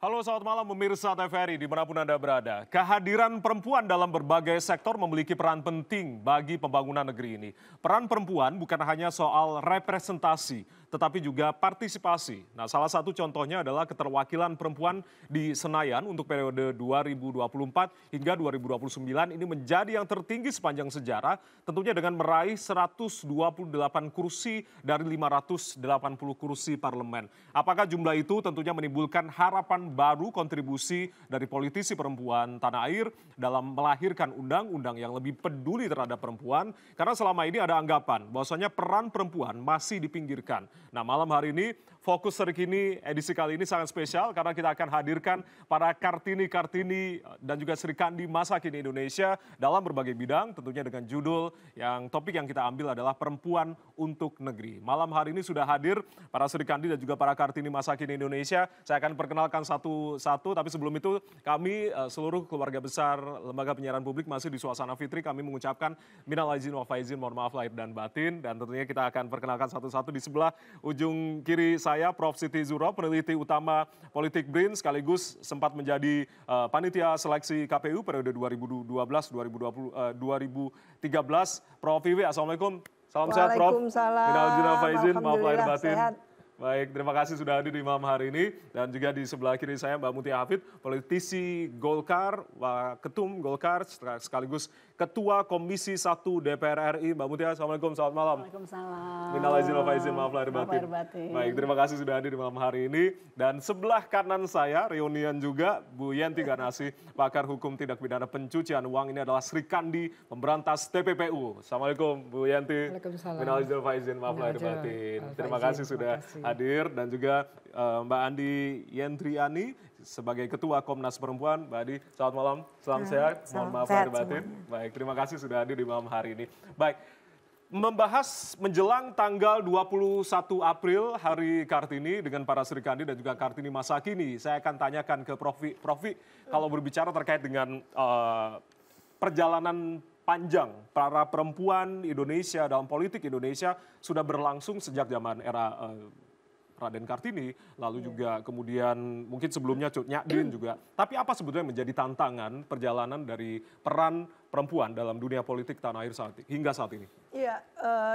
Halo, selamat malam pemirsa TVRI dimanapun Anda berada. Kehadiran perempuan dalam berbagai sektor memiliki peran penting bagi pembangunan negeri ini. Peran perempuan bukan hanya soal representasi, tetapi juga partisipasi. Nah, salah satu contohnya adalah keterwakilan perempuan di Senayan untuk periode 2024 hingga 2029 ini menjadi yang tertinggi sepanjang sejarah, tentunya dengan meraih 128 kursi dari 580 kursi parlemen. Apakah jumlah itu tentunya menimbulkan harapan baru kontribusi dari politisi perempuan tanah air dalam melahirkan undang-undang yang lebih peduli terhadap perempuan, karena selama ini ada anggapan bahwasanya peran perempuan masih dipinggirkan. Nah, malam hari ini Fokus Terkini edisi kali ini sangat spesial karena kita akan hadirkan para Kartini-Kartini dan juga Sri Kandi masa kini Indonesia dalam berbagai bidang, tentunya dengan judul topik yang kita ambil adalah Perempuan untuk Negeri. Malam hari ini sudah hadir para Sri Kandi dan juga para Kartini masa kini Indonesia. Saya akan perkenalkan satu-satu, tapi sebelum itu kami seluruh keluarga besar Lembaga Penyiaran Publik masih di suasana fitri. Kami mengucapkan minal aizin wal faizin, mohon maaf lahir dan batin, dan tentunya kita akan perkenalkan satu-satu. Di sebelah ujung kiri saya Prof. Siti Zuro, peneliti utama Politik BRIN, sekaligus sempat menjadi panitia seleksi KPU periode 2012-2013. Prof. Wiwi, assalamualaikum. Salam sehat, Prof. Minal aizin wal faizin, maaf lahir batin. Sehat. Baik, terima kasih sudah hadir di malam hari ini. Dan juga di sebelah kiri saya Mbak Mutia Hafid, politisi Golkar, Ketum Golkar, sekaligus Ketua Komisi 1 DPR RI. Mbak Mutia, assalamualaikum, selamat malam. Waalaikumsalam. Minal aizin wal faizin, maaf lahir batin. Baik, terima kasih sudah hadir di malam hari ini. Dan sebelah kanan saya, reunian juga, Bu Yenti Garnasih, pakar hukum tindak pidana pencucian uang. Ini adalah Sri Kandi, pemberantas TPPU. Assalamualaikum, Bu Yenti. Waalaikumsalam. Minal aizin wal faizin, maaf lahir batin. Terima kasih sudah hadir, dan juga Mbak Andi Yentriani sebagai Ketua Komnas Perempuan. Mbak Andi, selamat malam, salam sehat, mohon maaf lahir batin. Baik, terima kasih sudah hadir di malam hari ini. Baik, membahas menjelang tanggal 21 April Hari Kartini dengan para Sri Kandi dan juga Kartini masa kini. Saya akan tanyakan ke Prof. Kalau berbicara terkait dengan perjalanan panjang para perempuan Indonesia dalam politik Indonesia sudah berlangsung sejak zaman era Raden Kartini, lalu juga kemudian mungkin sebelumnya Cut Nyak Dien juga. Tapi apa sebetulnya menjadi tantangan perjalanan dari peran perempuan dalam dunia politik tanah air hingga saat ini? Iya,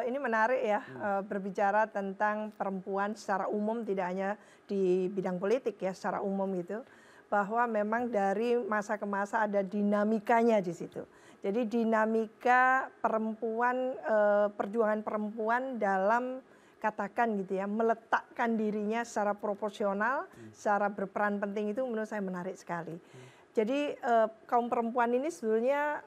ini menarik ya, berbicara tentang perempuan secara umum, tidak hanya di bidang politik ya, secara umum gitu. Bahwa memang dari masa ke masa ada dinamikanya di situ. Jadi dinamika perempuan, perjuangan perempuan dalam katakan gitu ya, meletakkan dirinya secara proporsional, secara berperan penting, itu menurut saya menarik sekali. Jadi kaum perempuan ini sebetulnya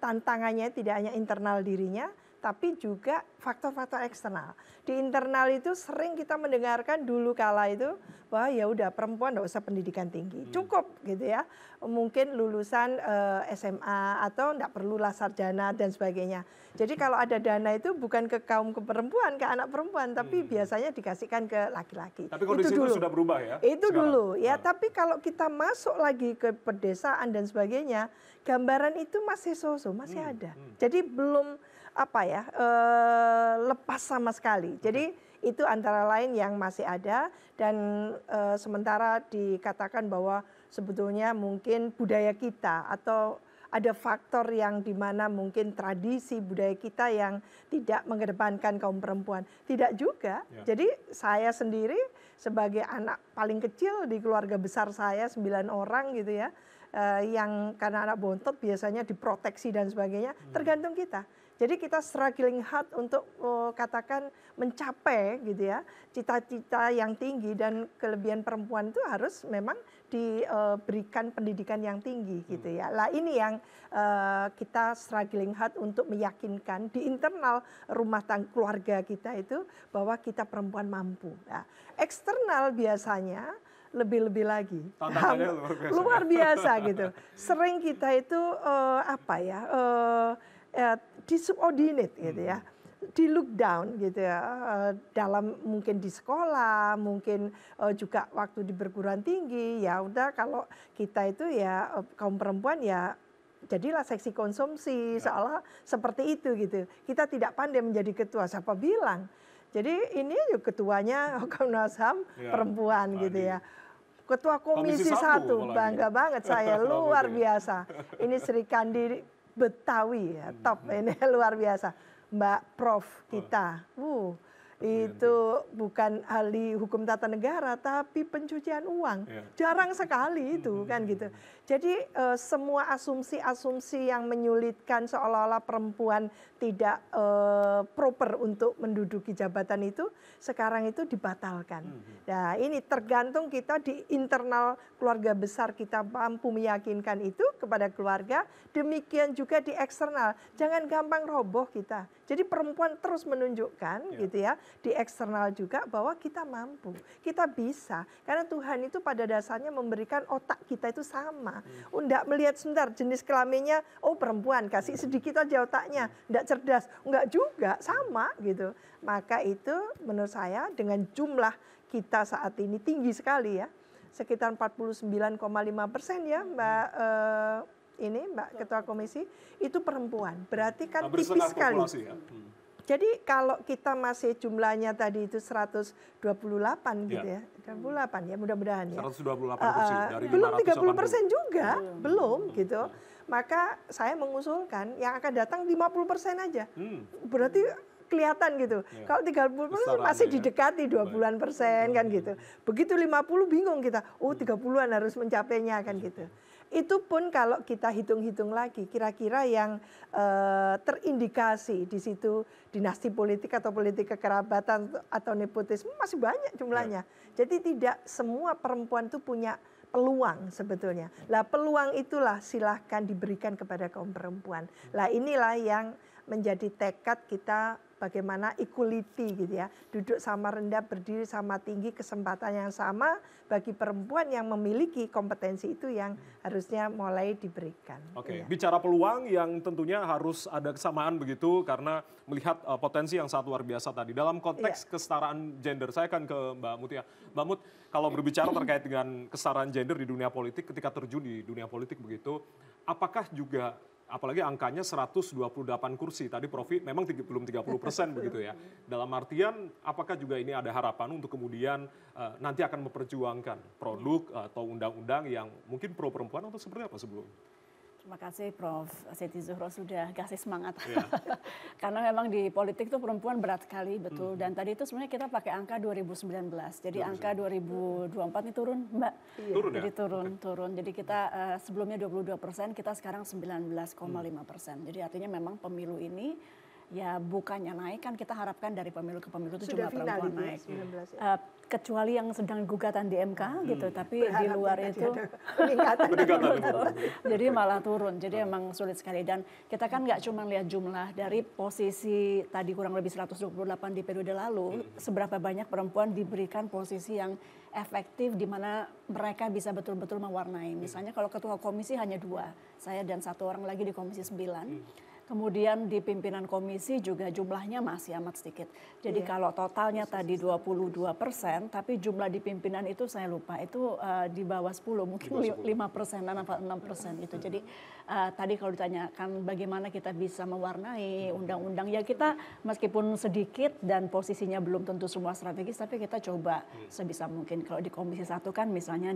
tantangannya tidak hanya internal dirinya, tapi juga faktor-faktor eksternal. Di internal itu sering kita mendengarkan dulu kala itu bahwa ya udah perempuan nggak usah pendidikan tinggi, cukup gitu ya. Mungkin lulusan SMA atau nggak perlulah sarjana dan sebagainya. Jadi kalau ada dana itu bukan ke kaum perempuan, ke anak perempuan, tapi biasanya dikasihkan ke laki-laki. Tapi kondisi itu sudah berubah ya? Itu sekarang. Dulu ya, tapi kalau kita masuk lagi ke pedesaan dan sebagainya, gambaran itu masih masih ada. Jadi belum lepas sama sekali. Jadi itu antara lain yang masih ada, dan sementara dikatakan bahwa sebetulnya mungkin budaya kita atau ada faktor yang dimana mungkin tradisi budaya kita yang tidak mengedepankan kaum perempuan. Tidak juga. Ya. Jadi saya sendiri sebagai anak paling kecil di keluarga besar saya 9 orang gitu ya, yang karena anak bontot biasanya diproteksi dan sebagainya, tergantung kita. Jadi kita struggling hard untuk katakan mencapai gitu ya, cita-cita yang tinggi, dan kelebihan perempuan itu harus memang diberikan pendidikan yang tinggi gitu ya. Lah ini yang kita struggling hard untuk meyakinkan di internal rumah tangga keluarga kita itu bahwa kita perempuan mampu. Nah, eksternal biasanya lebih-lebih lagi, luar biasa gitu. Sering kita itu disubordinate gitu ya, di look down gitu ya, dalam mungkin di sekolah, mungkin juga waktu di perguruan tinggi. Ya udah, kalau kita itu ya kaum perempuan ya jadilah seksi konsumsi, seolah seperti itu gitu. Kita tidak pandai menjadi ketua, siapa bilang? Jadi ini ketuanya Komnas HAM perempuan gitu ya. Ketua Komisi 1, bangga banget saya, luar biasa. Ini Sri Kandi Betawi ya, top ini luar biasa. Mbak Prof kita, itu bukan ahli hukum tata negara tapi pencucian uang, jarang sekali itu kan gitu. Jadi semua asumsi-asumsi yang menyulitkan seolah-olah perempuan tidak proper untuk menduduki jabatan itu sekarang itu dibatalkan. Nah ini tergantung kita di internal keluarga besar kita mampu meyakinkan itu kepada keluarga, demikian juga di eksternal. Jangan gampang roboh kita. Jadi perempuan terus menunjukkan gitu ya di eksternal juga bahwa kita mampu, kita bisa. Karena Tuhan itu pada dasarnya memberikan otak kita itu sama. Enggak melihat sebentar jenis kelaminnya, oh perempuan kasih sedikit aja otaknya, enggak cerdas, enggak juga, sama gitu. Maka itu menurut saya dengan jumlah kita saat ini tinggi sekali ya, sekitar 49,5% ya Mbak Ketua Komisi, itu perempuan. Berarti kan tipis sekali. Ya. Jadi kalau kita masih jumlahnya tadi itu 128 gitu ya, 28 ya mudah-mudahan ya. 128 kursi dari belum 30% juga, belum gitu. Maka saya mengusulkan yang akan datang 50% aja. Berarti kelihatan gitu. Kalau 30% masih didekati 20-an persen kan gitu. Begitu 50 bingung kita, 30-an harus mencapainya kan gitu. Itu pun kalau kita hitung-hitung lagi, kira-kira yang terindikasi di situ dinasti politik atau politik kekerabatan atau nepotisme masih banyak jumlahnya. Jadi tidak semua perempuan itu punya peluang sebetulnya. Lah peluang itulah silahkan diberikan kepada kaum perempuan. Lah inilah yang menjadi tekad kita bagaimana equality gitu ya. Duduk sama rendah, berdiri sama tinggi, kesempatan yang sama bagi perempuan yang memiliki kompetensi itu yang harusnya mulai diberikan. Oke, bicara peluang yang tentunya harus ada kesamaan begitu karena melihat potensi yang sangat luar biasa tadi. Dalam konteks kesetaraan gender, saya akan ke Mbak Mutia. Mbak Mut, kalau berbicara terkait dengan kesetaraan gender di dunia politik, ketika terjun di dunia politik begitu, apakah juga apalagi angkanya 128 kursi, tadi Profi memang belum 30% begitu ya. Dalam artian apakah juga ini ada harapan untuk kemudian nanti akan memperjuangkan produk atau undang-undang yang mungkin pro perempuan atau seperti apa sebelum? Terima kasih Prof. Siti Zuhro sudah kasih semangat. Karena memang di politik itu perempuan berat sekali, betul. Dan tadi itu sebenarnya kita pakai angka 2019. Jadi angka 2024 ini turun, Mbak. Turun ya? Jadi turun. Jadi kita sebelumnya 22%, kita sekarang 19,5%. Jadi artinya memang pemilu ini ya bukannya naik, kan kita harapkan dari pemilu ke pemilu itu jumlah perempuan naik. Kecuali yang sedang gugatan di MK gitu, tapi di luar itu jadi malah turun. Jadi emang sulit sekali. Dan kita kan nggak cuma lihat jumlah dari posisi tadi kurang lebih 128 di periode lalu, seberapa banyak perempuan diberikan posisi yang efektif di mana mereka bisa betul-betul mewarnai. Misalnya kalau ketua komisi hanya 2, saya dan 1 orang lagi di komisi 9. Kemudian di pimpinan komisi juga jumlahnya masih amat sedikit. Jadi kalau totalnya tadi 22%, tapi jumlah di pimpinan itu saya lupa, itu di bawah 10, mungkin 5%, 6% gitu. Jadi tadi kalau ditanyakan bagaimana kita bisa mewarnai undang-undang, ya kita meskipun sedikit dan posisinya belum tentu semua strategis, tapi kita coba sebisa mungkin. Kalau di komisi 1 kan misalnya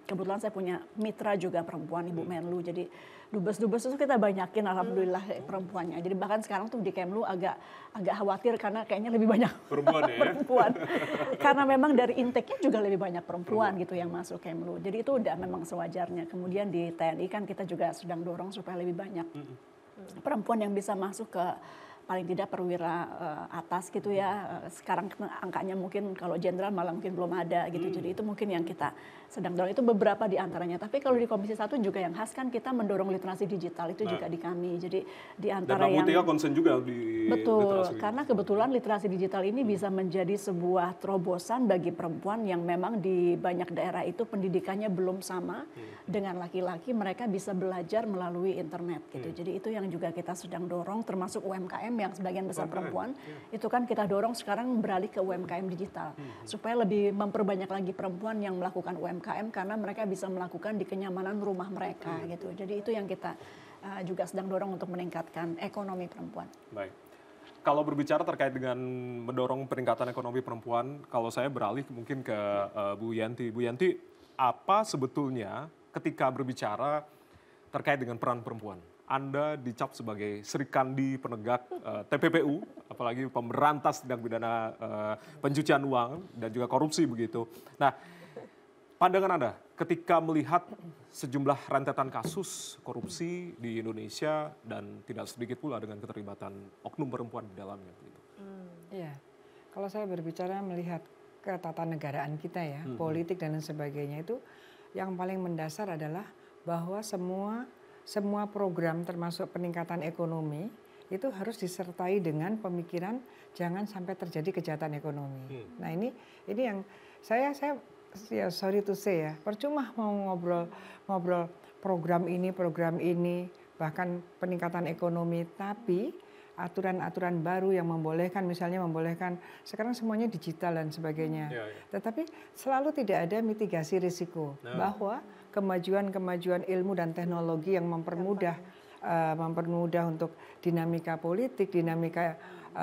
kebetulan saya punya mitra juga perempuan, Ibu Menlu, jadi dubes-dubes itu kita banyakin alhamdulillah perempuannya. Jadi bahkan sekarang tuh di Kemlu agak khawatir karena kayaknya lebih banyak perempuan. Karena memang dari intake-nya juga lebih banyak perempuan gitu yang masuk Kemlu. Jadi itu udah memang sewajarnya. Kemudian di TNI kan kita juga sedang dorong supaya lebih banyak perempuan yang bisa masuk ke paling tidak perwira atas gitu ya. Sekarang angkanya mungkin kalau jenderal malah mungkin belum ada gitu. Jadi itu mungkin yang kita sedang dorong. Itu beberapa di antaranya. Tapi kalau di Komisi 1 juga yang khas kan kita mendorong literasi digital. Itu juga di kami. Jadi di antara dan Mbak Mutia konsen juga di betul, karena kebetulan literasi digital ini bisa menjadi sebuah terobosan bagi perempuan yang memang di banyak daerah itu pendidikannya belum sama dengan laki-laki. Mereka bisa belajar melalui internet gitu. Jadi itu yang juga kita sedang dorong, termasuk UMKM yang sebagian besar perempuan, itu kan kita dorong sekarang beralih ke UMKM digital. Supaya lebih memperbanyak lagi perempuan yang melakukan UMKM karena mereka bisa melakukan di kenyamanan rumah mereka gitu. Jadi itu yang kita juga sedang dorong untuk meningkatkan ekonomi perempuan. Baik. Kalau berbicara terkait dengan mendorong peningkatan ekonomi perempuan, kalau saya beralih mungkin ke Bu Yanti. Bu Yanti, apa sebetulnya ketika berbicara terkait dengan peran perempuan? Anda dicap sebagai Serikandi penegak TPPU, apalagi pemberantas tindak pidana pencucian uang dan juga korupsi begitu. Nah, pandangan Anda ketika melihat sejumlah rentetan kasus korupsi di Indonesia dan tidak sedikit pula dengan keterlibatan oknum perempuan di dalamnya. Begitu. Iya, kalau saya berbicara melihat ketatanegaraan kita ya, politik dan lain sebagainya itu yang paling mendasar adalah bahwa semua program termasuk peningkatan ekonomi itu harus disertai dengan pemikiran jangan sampai terjadi kejahatan ekonomi. Nah ini yang saya ya sorry to say ya, percuma mau ngobrol program ini bahkan peningkatan ekonomi, tapi aturan-aturan baru yang membolehkan sekarang semuanya digital dan sebagainya. Tetapi selalu tidak ada mitigasi risiko bahwa kemajuan ilmu dan teknologi yang mempermudah untuk dinamika politik, dinamika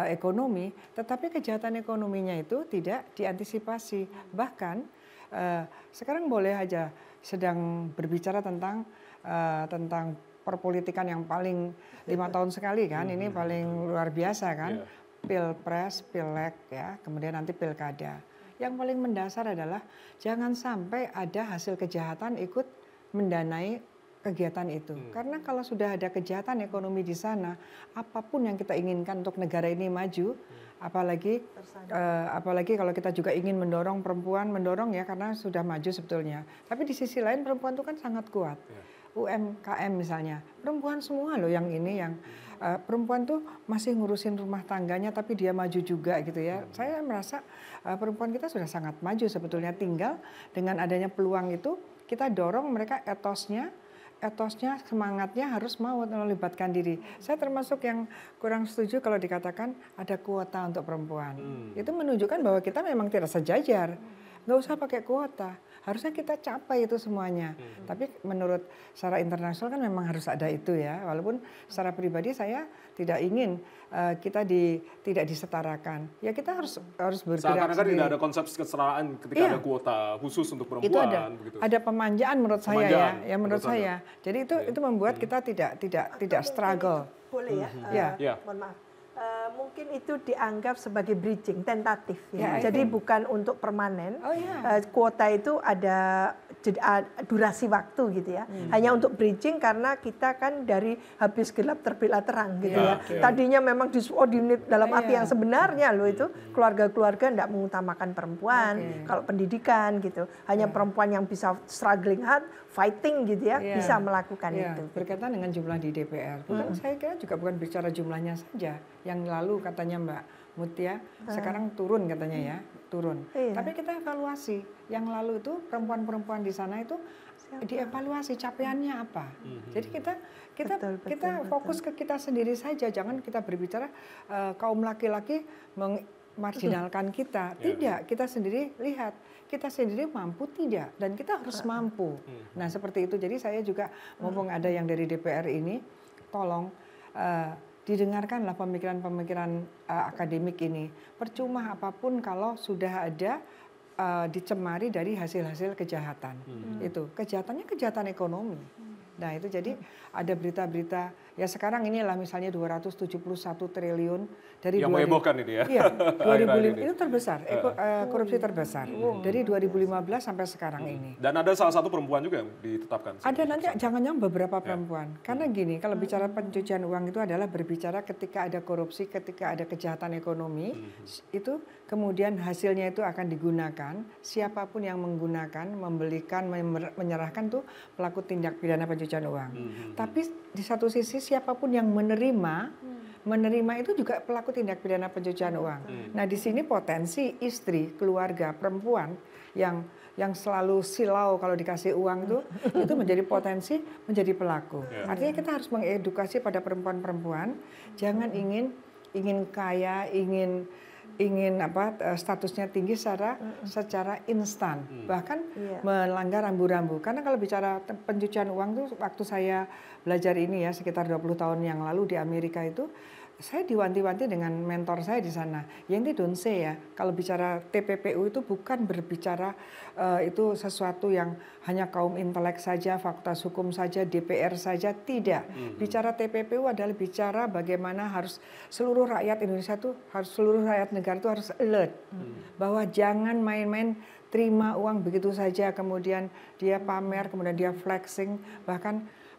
ekonomi, tetapi kejahatan ekonominya itu tidak diantisipasi. Bahkan sekarang boleh aja sedang berbicara tentang perpolitikan yang paling 5 tahun sekali kan, ini paling luar biasa kan, pilpres, pileg ya, kemudian nanti pilkada. Yang paling mendasar adalah jangan sampai ada hasil kejahatan ikut mendanai kegiatan itu. Karena kalau sudah ada kejahatan ekonomi di sana, apapun yang kita inginkan untuk negara ini maju, apalagi kalau kita juga ingin mendorong perempuan, ya karena sudah maju sebetulnya. Tapi di sisi lain perempuan itu kan sangat kuat. UMKM misalnya, perempuan semua loh yang perempuan tuh masih ngurusin rumah tangganya tapi dia maju juga gitu ya. Saya merasa perempuan kita sudah sangat maju sebetulnya, tinggal dengan adanya peluang itu kita dorong mereka etosnya, semangatnya harus mau melibatkan diri. Saya termasuk yang kurang setuju kalau dikatakan ada kuota untuk perempuan. Itu menunjukkan bahwa kita memang tidak sejajar. Nggak usah pakai kuota, harusnya kita capai itu semuanya. Tapi menurut secara internasional kan memang harus ada itu ya. Walaupun secara pribadi saya tidak ingin kita tidak disetarakan. Ya kita harus bergerak seakan-akan sendiri. tidak ada konsep kesetaraan ketika ada kuota khusus untuk perempuan. Itu begitu. ada pemanjaan menurut saya ya menurut saya. Jadi itu membuat kita tidak struggle. Boleh ya? Mohon maaf. Mungkin itu dianggap sebagai bridging, tentatif ya. Jadi bukan untuk permanen. Kuota itu ada durasi waktu gitu ya. Hanya untuk bridging karena kita kan dari habis gelap terbitlah terang gitu ya. Tadinya memang disubordinate dalam arti yang sebenarnya loh itu keluarga-keluarga tidak mengutamakan perempuan. Kalau pendidikan gitu, hanya perempuan yang bisa struggling hard, fighting gitu ya, bisa melakukan itu. Berkaitan dengan jumlah di DPR, saya kira juga bukan bicara jumlahnya saja. Yang lalu katanya Mbak Mutia, sekarang turun katanya ya, turun. Tapi kita evaluasi, yang lalu itu perempuan-perempuan di sana itu dievaluasi capaiannya apa. Jadi kita fokus ke kita sendiri saja, jangan kita berbicara kaum laki-laki marginalkan kita. Tidak, kita sendiri lihat, kita sendiri mampu tidak, dan kita harus mampu. Nah seperti itu, jadi saya juga mumpung ada yang dari DPR ini, tolong didengarkanlah pemikiran-pemikiran akademik ini. Percuma apapun kalau sudah ada dicemari dari hasil-hasil kejahatan. Itu kejahatannya kejahatan ekonomi. Nah itu jadi ada berita-berita ya sekarang inilah misalnya 271 triliun dari yang menghebohkan ini ya. Iya, 2005 itu terbesar, korupsi terbesar dari 2015 sampai sekarang ini. Dan ada salah satu perempuan juga yang ditetapkan. Ada nanti jangan-jangan beberapa perempuan. Karena gini, kalau bicara pencucian uang itu adalah berbicara ketika ada korupsi, ketika ada kejahatan ekonomi, itu kemudian hasilnya itu akan digunakan, siapapun yang menggunakan, membelikan, menyerahkan tuh pelaku tindak pidana pencucian uang. Tapi di satu sisi siapapun yang menerima itu juga pelaku tindak pidana pencucian uang. Nah di sini potensi istri, keluarga, perempuan yang selalu silau kalau dikasih uang itu menjadi potensi menjadi pelaku. Artinya kita harus mengedukasi pada perempuan-perempuan, jangan ingin kaya, ingin ingin statusnya tinggi secara instan, bahkan melanggar rambu-rambu. Karena kalau bicara pencucian uang tuh waktu saya belajar ini ya sekitar 20 tahun yang lalu di Amerika itu, saya diwanti-wanti dengan mentor saya di sana. Yenti don't say ya, kalau bicara TPPU itu bukan berbicara itu sesuatu yang hanya kaum intelek saja, fakultas hukum saja, DPR saja, tidak. Bicara TPPU adalah bicara bagaimana harus seluruh rakyat Indonesia itu, seluruh rakyat negara itu harus alert. Bahwa jangan main-main terima uang begitu saja, kemudian dia pamer, kemudian dia flexing,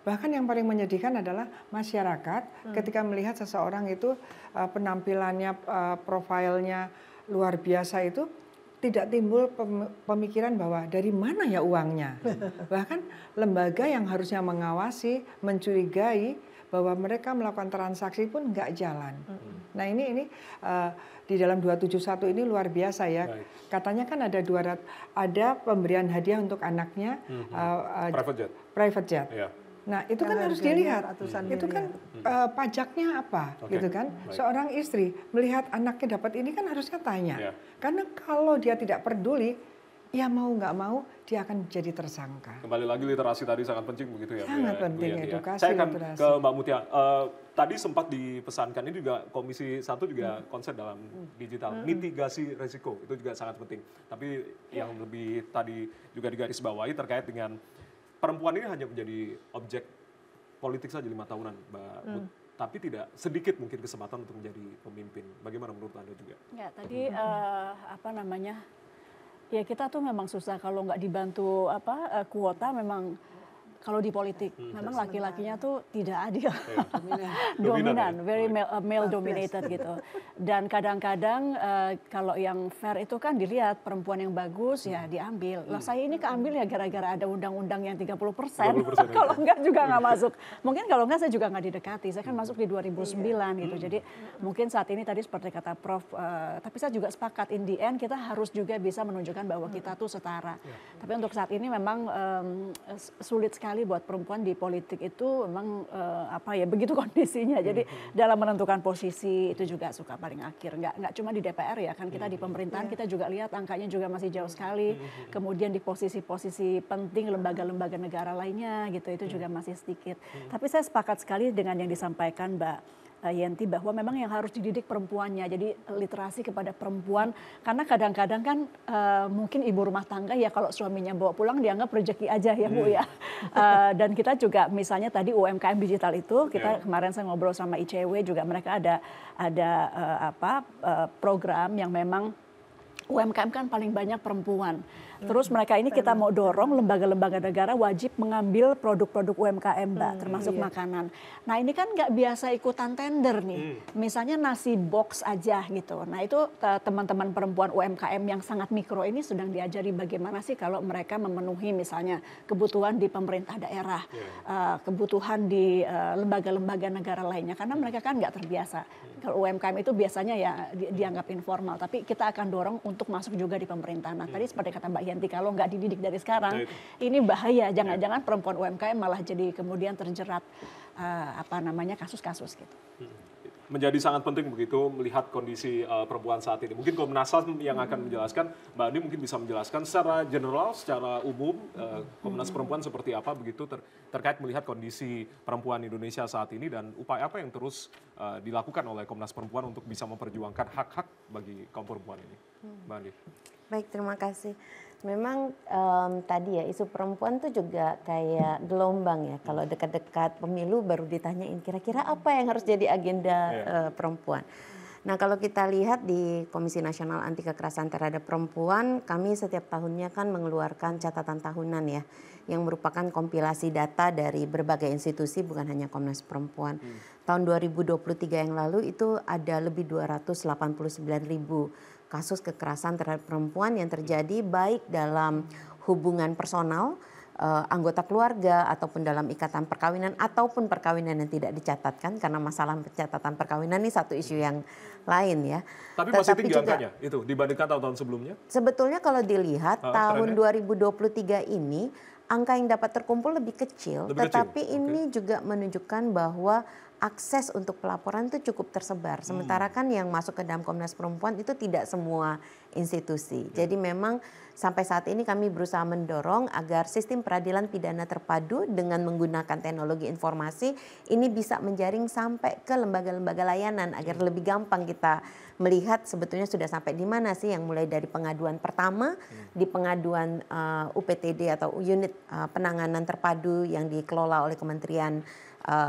Bahkan yang paling menyedihkan adalah masyarakat ketika melihat seseorang itu penampilannya, profilnya luar biasa itu tidak timbul pemikiran bahwa dari mana ya uangnya. Bahkan lembaga yang harusnya mengawasi, mencurigai bahwa mereka melakukan transaksi pun nggak jalan. Nah ini di dalam 271 ini luar biasa ya. Katanya kan ada pemberian hadiah untuk anaknya private jet. Nah itu kan harus dilihat, itu kan pajaknya apa, gitu kan? Seorang istri melihat anaknya dapat ini kan harusnya tanya, karena kalau dia tidak peduli, ya mau nggak mau dia akan jadi tersangka. Kembali lagi literasi tadi sangat penting begitu ya. Sangat penting edukasi. Saya akan ke Mbak Mutia. Tadi sempat dipesankan ini juga Komisi 1 juga konsep dalam digital mitigasi risiko itu juga sangat penting. Tapi yang lebih tadi juga digarisbawahi terkait dengan perempuan ini hanya menjadi objek politik saja 5 tahunan, Mbak Mut. Tapi tidak sedikit mungkin kesempatan untuk menjadi pemimpin. Bagaimana menurut Anda juga? Ya tadi ya kita tuh memang susah kalau nggak dibantu kuota memang. Kalau di politik, memang laki-lakinya tuh tidak adil, dominan, very male dominated gitu. Dan kadang-kadang kalau yang fair itu kan dilihat perempuan yang bagus ya diambil. Lah saya ini keambil ya gara-gara ada undang-undang yang 30%. Kalau enggak juga nggak masuk. Mungkin kalau enggak saya juga nggak didekati. Saya kan masuk di 2009 gitu. Jadi mungkin saat ini tadi seperti kata Prof, tapi saya juga sepakat in the end kita harus juga bisa menunjukkan bahwa kita tuh setara. Tapi untuk saat ini memang sulit sekali buat perempuan di politik itu memang begitu kondisinya. Jadi dalam menentukan posisi itu juga suka paling akhir. Nggak cuma di DPR ya kan, kita di pemerintahan kita juga lihat angkanya juga masih jauh sekali. Kemudian di posisi-posisi penting lembaga-lembaga negara lainnya gitu itu juga masih sedikit. Tapi saya sepakat sekali dengan yang disampaikan Mbak Yenti bahwa memang yang harus dididik perempuannya, jadi literasi kepada perempuan, karena kadang-kadang kan mungkin ibu rumah tangga ya kalau suaminya bawa pulang dianggap rezeki aja ya Bu ya. Dan kita juga misalnya tadi UMKM digital itu kita kemarin saya ngobrol sama ICW juga, mereka ada program yang memang UMKM kan paling banyak perempuan. Terus mereka ini kita mau dorong lembaga-lembaga negara wajib mengambil produk-produk UMKM Mbak, termasuk makanan. Nah ini kan nggak biasa ikutan tender nih. Misalnya nasi box aja gitu. Nah itu teman-teman perempuan UMKM yang sangat mikro ini sedang diajari bagaimana sih kalau mereka memenuhi misalnya kebutuhan di pemerintah daerah, kebutuhan di lembaga-lembaga negara lainnya. Karena mereka kan nggak terbiasa. Kalau UMKM itu biasanya ya dianggap informal, tapi kita akan dorong untuk masuk juga di pemerintahan. Nah tadi seperti kata Mbak Yanti, kalau nggak dididik dari sekarang, ini bahaya. Jangan-jangan perempuan UMKM malah jadi kemudian terjerat kasus-kasus gitu. Menjadi sangat penting begitu melihat kondisi perempuan saat ini. Mungkin Komnas HAM yang akan menjelaskan, Mbak Andi mungkin bisa menjelaskan secara general, secara umum Komnas Perempuan seperti apa begitu terkait melihat kondisi perempuan Indonesia saat ini dan upaya apa yang terus dilakukan oleh Komnas Perempuan untuk bisa memperjuangkan hak-hak bagi kaum perempuan ini. Mbak Andi. Baik, terima kasih. Memang tadi ya isu perempuan tuh juga kayak gelombang ya. Kalau dekat-dekat pemilu baru ditanyain kira-kira apa yang harus jadi agenda perempuan. Nah kalau kita lihat di Komisi Nasional Anti Kekerasan Terhadap Perempuan, kami setiap tahunnya kan mengeluarkan catatan tahunan ya, yang merupakan kompilasi data dari berbagai institusi, bukan hanya Komnas Perempuan. Tahun 2023 yang lalu itu ada lebih 289.000 kasus kekerasan terhadap perempuan yang terjadi baik dalam hubungan personal, anggota keluarga, ataupun dalam ikatan perkawinan, ataupun perkawinan yang tidak dicatatkan, karena masalah pencatatan perkawinan ini satu isu yang lain ya. Tapi masih tinggi angkanya itu dibandingkan tahun-tahun sebelumnya? Sebetulnya kalau dilihat tahun 2023 ini angka yang dapat terkumpul lebih kecil, tetapi ini juga menunjukkan bahwa akses untuk pelaporan itu cukup tersebar. Sementara kan yang masuk ke dalam Komnas Perempuan itu tidak semua institusi. Jadi memang sampai saat ini kami berusaha mendorong agar sistem peradilan pidana terpadu dengan menggunakan teknologi informasi ini bisa menjaring sampai ke lembaga-lembaga layanan agar lebih gampang kita melihat sebetulnya sudah sampai di mana sih, yang mulai dari pengaduan pertama di pengaduan UPTD atau unit penanganan terpadu yang dikelola oleh Kementerian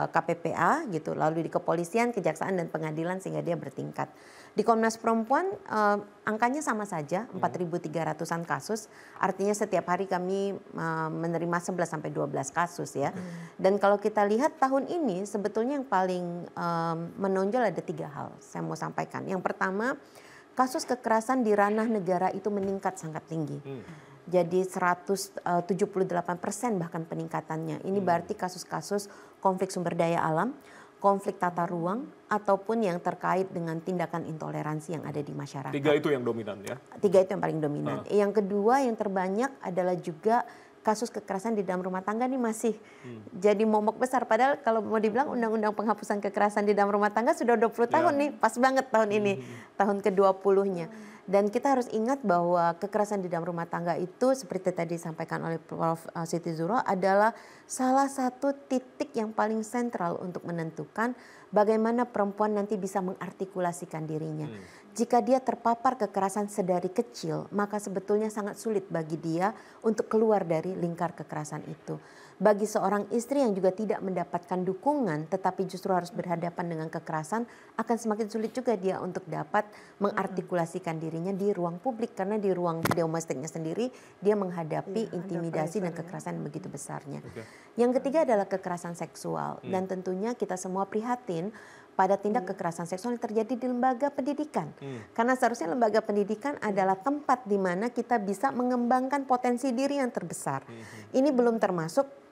KPPA gitu, lalu di kepolisian, kejaksaan dan pengadilan sehingga dia bertingkat. Di Komnas Perempuan angkanya sama saja 4.300-an kasus, artinya setiap hari kami menerima 11 sampai 12 kasus ya. Dan kalau kita lihat tahun ini sebetulnya yang paling menonjol ada 3 hal saya mau sampaikan. Yang pertama, kasus kekerasan di ranah negara itu meningkat sangat tinggi. Jadi 178% bahkan peningkatannya. Ini berarti kasus-kasus konflik sumber daya alam, konflik tata ruang, ataupun yang terkait dengan tindakan intoleransi yang ada di masyarakat. 3 itu yang dominan ya? 3 itu yang paling dominan. Yang kedua yang terbanyak adalah juga kasus kekerasan di dalam rumah tangga ini masih jadi momok besar. Padahal kalau mau dibilang undang-undang penghapusan kekerasan di dalam rumah tangga sudah 20 tahun nih, pas banget tahun ini, tahun ke-20-nya. Dan kita harus ingat bahwa kekerasan di dalam rumah tangga itu seperti tadi disampaikan oleh Prof. Siti Zuhro adalah salah satu titik yang paling sentral untuk menentukan bagaimana perempuan nanti bisa mengartikulasikan dirinya. Jika dia terpapar kekerasan sedari kecil, maka sebetulnya sangat sulit bagi dia untuk keluar dari lingkar kekerasan itu. Bagi seorang istri yang juga tidak mendapatkan dukungan tetapi justru harus berhadapan dengan kekerasan, akan semakin sulit juga dia untuk dapat mengartikulasikan dirinya di ruang publik, karena di ruang domestiknya sendiri dia menghadapi intimidasi dan kekerasan begitu besarnya. Yang ketiga adalah kekerasan seksual, dan tentunya kita semua prihatin pada tindak kekerasan seksual yang terjadi di lembaga pendidikan. Karena seharusnya lembaga pendidikan adalah tempat di mana kita bisa mengembangkan potensi diri yang terbesar. Ini belum termasuk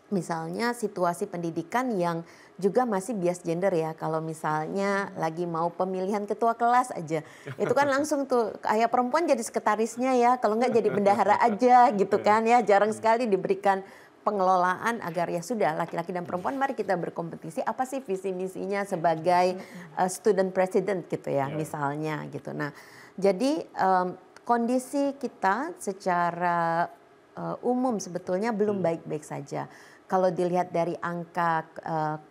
misalnya situasi pendidikan yang juga masih bias gender ya. Kalau misalnya lagi mau pemilihan ketua kelas aja, itu kan langsung tuh ayah perempuan jadi sekretarisnya ya, kalau enggak jadi bendahara aja gitu kan ya. Jarang sekali diberikan pengelolaan agar ya sudah laki-laki dan perempuan mari kita berkompetisi, apa sih visi misinya sebagai student president gitu ya misalnya gitu. Nah jadi kondisi kita secara umum sebetulnya belum baik-baik saja. Kalau dilihat dari angka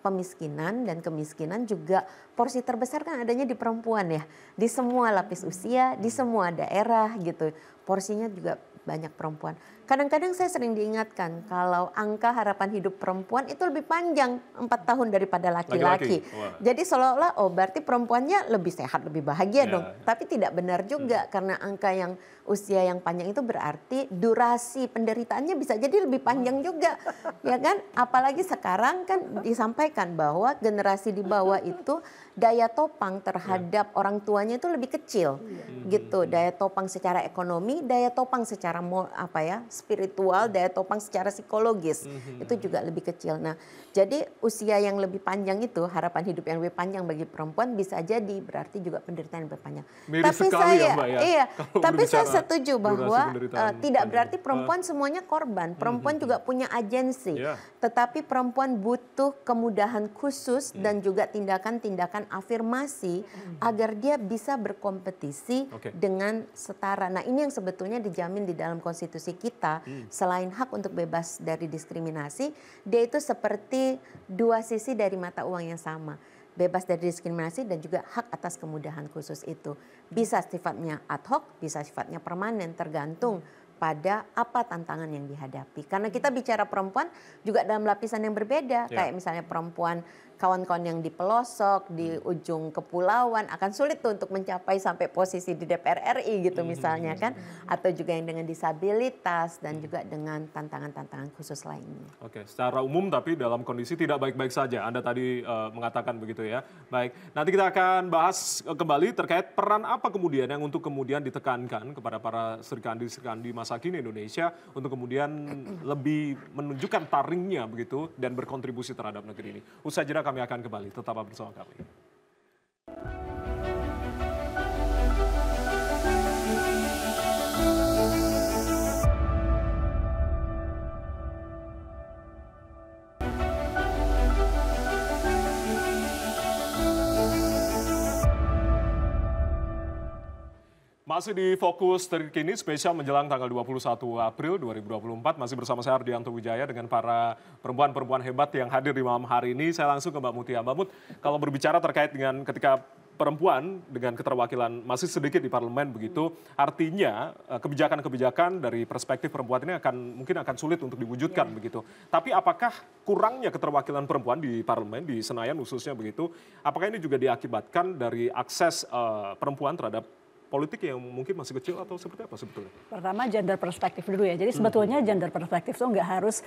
pemiskinan dan kemiskinan juga porsi terbesar kan adanya di perempuan ya. Di semua lapis usia, di semua daerah gitu. Porsinya juga banyak perempuan. Kadang-kadang saya sering diingatkan kalau angka harapan hidup perempuan itu lebih panjang 4 tahun daripada laki-laki. Jadi seolah-olah oh berarti perempuannya lebih sehat, lebih bahagia dong. Tapi tidak benar juga karena angka yang usia yang panjang itu berarti durasi penderitaannya bisa jadi lebih panjang juga. Ya kan? Apalagi sekarang kan disampaikan bahwa generasi di bawah itu daya topang terhadap orang tuanya itu lebih kecil. Gitu. Daya topang secara ekonomi, daya topang secara spiritual, daya topang secara psikologis itu juga lebih kecil. Nah, jadi usia yang lebih panjang itu, harapan hidup yang lebih panjang bagi perempuan bisa jadi berarti juga penderitaan yang lebih panjang. Miris tapi sekali saya, ya, Mbak, ya? Iya, tapi saya setuju bahwa tidak berarti perempuan semuanya korban. Perempuan juga punya agensi. Tetapi perempuan butuh kemudahan khusus dan juga tindakan-tindakan afirmasi agar dia bisa berkompetisi dengan setara. Nah, ini yang sebetulnya dijamin di dalam konstitusi kita. Selain hak untuk bebas dari diskriminasi, dia itu seperti dua sisi dari mata uang yang sama. Bebas dari diskriminasi dan juga hak atas kemudahan khusus itu. Bisa sifatnya ad hoc, bisa sifatnya permanen, tergantung pada apa tantangan yang dihadapi. Karena kita bicara perempuan juga dalam lapisan yang berbeda. Kayak misalnya perempuan kawan-kawan yang di pelosok, di ujung kepulauan akan sulit tuh untuk mencapai sampai posisi di DPR RI gitu misalnya kan. Atau juga yang dengan disabilitas dan juga dengan tantangan-tantangan khusus lainnya. Oke, secara umum tapi dalam kondisi tidak baik-baik saja. Anda tadi mengatakan begitu ya. Baik, nanti kita akan bahas kembali terkait peran apa kemudian yang untuk kemudian ditekankan kepada para serikandi masa kini Indonesia untuk kemudian lebih menunjukkan taringnya begitu dan berkontribusi terhadap negeri ini. Usai jeda kami akan kembali, tetap bersama kami. Masih di Fokus Terkini spesial menjelang tanggal 21 April 2024. Masih bersama saya Ardianto Wijaya dengan para perempuan-perempuan hebat yang hadir di malam hari ini. Saya langsung ke Mbak Mutia. Mbak Mut, kalau berbicara terkait dengan ketika perempuan dengan keterwakilan masih sedikit di parlemen begitu, artinya kebijakan-kebijakan dari perspektif perempuan ini mungkin akan sulit untuk diwujudkan begitu. Tapi apakah kurangnya keterwakilan perempuan di parlemen, di Senayan khususnya begitu, apakah ini juga diakibatkan dari akses perempuan terhadap politik yang mungkin masih kecil atau seperti apa sebetulnya? Pertama gender perspektif dulu ya. Jadi sebetulnya gender perspektif itu nggak harus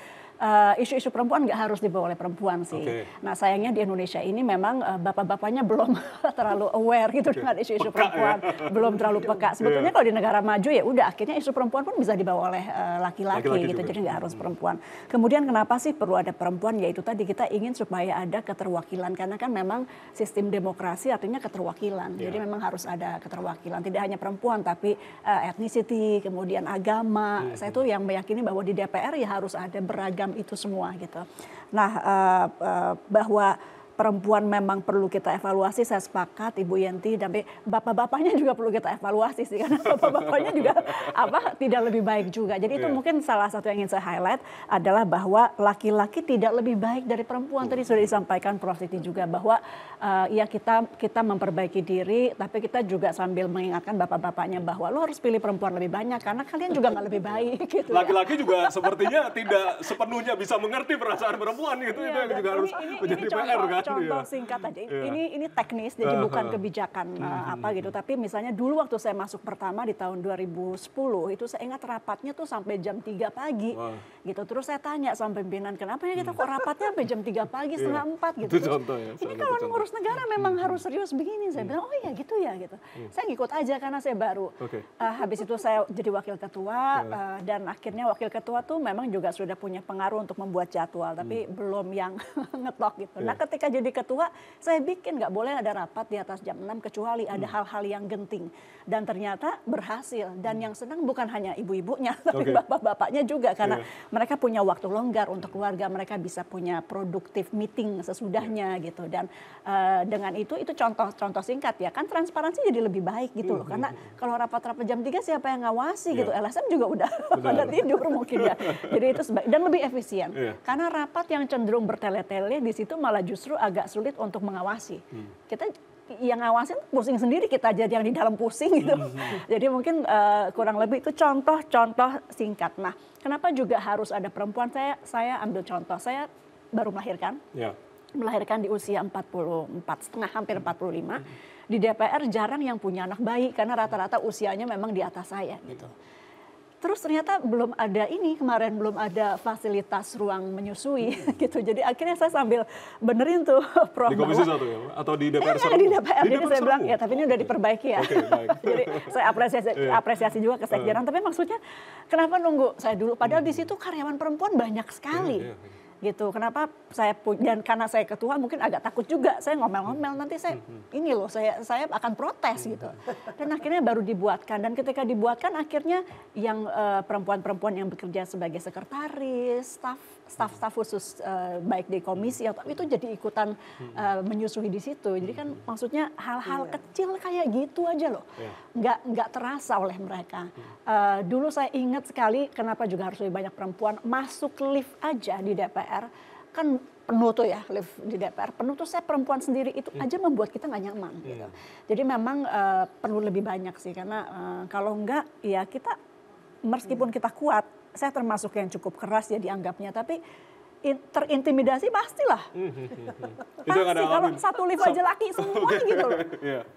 isu-isu perempuan nggak harus dibawa oleh perempuan sih. Nah sayangnya di Indonesia ini memang bapak-bapaknya belum terlalu aware gitu dengan isu-isu perempuan, belum terlalu peka. Sebetulnya kalau di negara maju ya udah akhirnya isu perempuan pun bisa dibawa oleh laki-laki gitu. Jadi nggak harus perempuan. Kemudian kenapa sih perlu ada perempuan? Yaitu tadi kita ingin supaya ada keterwakilan karena kan memang sistem demokrasi artinya keterwakilan. Jadi memang harus ada keterwakilan. Tidak hanya perempuan tapi ethnicity, kemudian agama. Saya tuh yang meyakini bahwa di DPR ya harus ada beragam itu semua gitu. Nah, bahwa perempuan memang perlu kita evaluasi, saya sepakat Ibu Yenti, tapi bapak-bapaknya juga perlu kita evaluasi sih, karena bapak-bapaknya juga tidak lebih baik juga. Jadi itu mungkin salah satu yang ingin saya highlight adalah bahwa laki-laki tidak lebih baik dari perempuan. Tadi sudah disampaikan Prof. Siti juga bahwa ya kita memperbaiki diri, tapi kita juga sambil mengingatkan bapak-bapaknya bahwa lo harus pilih perempuan lebih banyak karena kalian juga nggak lebih baik. Gitu laki-laki juga sepertinya tidak sepenuhnya bisa mengerti perasaan perempuan gitu. Itu yang juga harus menjadi PR kan. Contoh singkat aja, ini teknis, jadi bukan kebijakan apa gitu. Tapi misalnya dulu waktu saya masuk pertama di tahun 2010, itu saya ingat rapatnya tuh sampai jam 3 pagi. Gitu. Terus saya tanya sama pimpinan, kenapa ya kita kok rapatnya sampai jam 3 pagi, setengah 4 gitu. Itu contoh ya. Ini kalau ngurus negara memang harus serius begini. Saya bilang, oh iya gitu ya gitu. Saya ngikut aja karena saya baru. Habis itu saya jadi wakil ketua, dan akhirnya wakil ketua tuh memang juga sudah punya pengaruh untuk membuat jadwal, tapi belum yang ngetok gitu. Nah ketika jadi ketua, saya bikin nggak boleh ada rapat di atas jam 6 kecuali ada hal-hal yang genting. Dan ternyata berhasil. Dan yang senang bukan hanya ibu-ibunya, tapi bapak-bapaknya juga. Karena mereka punya waktu longgar untuk keluarga, mereka bisa punya produktif meeting sesudahnya gitu. Dan dengan itu contoh singkat ya, kan transparansi jadi lebih baik gitu loh. Karena kalau rapat-rapat jam 3 siapa yang ngawasi gitu. LSM juga udah pada tidur mungkin ya. Jadi itu dan lebih efisien. Karena rapat yang cenderung bertele-tele di situ malah justru agak sulit untuk mengawasi. Kita yang ngawasin pusing sendiri, kita jadi yang di dalam pusing gitu. Jadi mungkin kurang lebih itu contoh-contoh singkat. Nah, kenapa juga harus ada perempuan? Saya ambil contoh. Saya baru melahirkan di usia 44 setengah, hampir 45. Di DPR jarang yang punya anak bayi karena rata-rata usianya memang di atas saya gitu. Terus ternyata belum ada fasilitas ruang menyusui gitu. Jadi akhirnya saya sambil benerin tuh Prof. Di Komisi 1 ya? Atau di DPR? Di DPR. Jadi saya bilang ya tapi ini udah diperbaiki ya. Jadi saya apresiasi juga ke Sekjenan. Tapi maksudnya kenapa nunggu saya dulu? Padahal di situ karyawan perempuan banyak sekali. Gitu. Kenapa dan karena saya ketua mungkin agak takut juga. Saya ngomel-ngomel nanti saya saya akan protes gitu. Dan akhirnya baru dibuatkan, dan ketika dibuatkan akhirnya yang perempuan-perempuan yang bekerja sebagai sekretaris, staf khusus baik di komisi atau itu jadi ikutan menyusui di situ. Jadi kan maksudnya hal-hal kecil kayak gitu aja loh. Nggak terasa oleh mereka. Dulu saya ingat sekali kenapa juga harus lebih banyak perempuan masuk lift aja di DPR. Kan penuh tuh ya lift di DPR, penuh tuh saya perempuan sendiri, itu aja membuat kita nggak nyaman gitu. Jadi memang perlu lebih banyak sih, karena kalau enggak ya kita meskipun kita kuat, saya termasuk yang cukup keras ya dianggapnya, tapi terintimidasi pastilah. Pasti kalau satu lift aja laki semua gitu loh.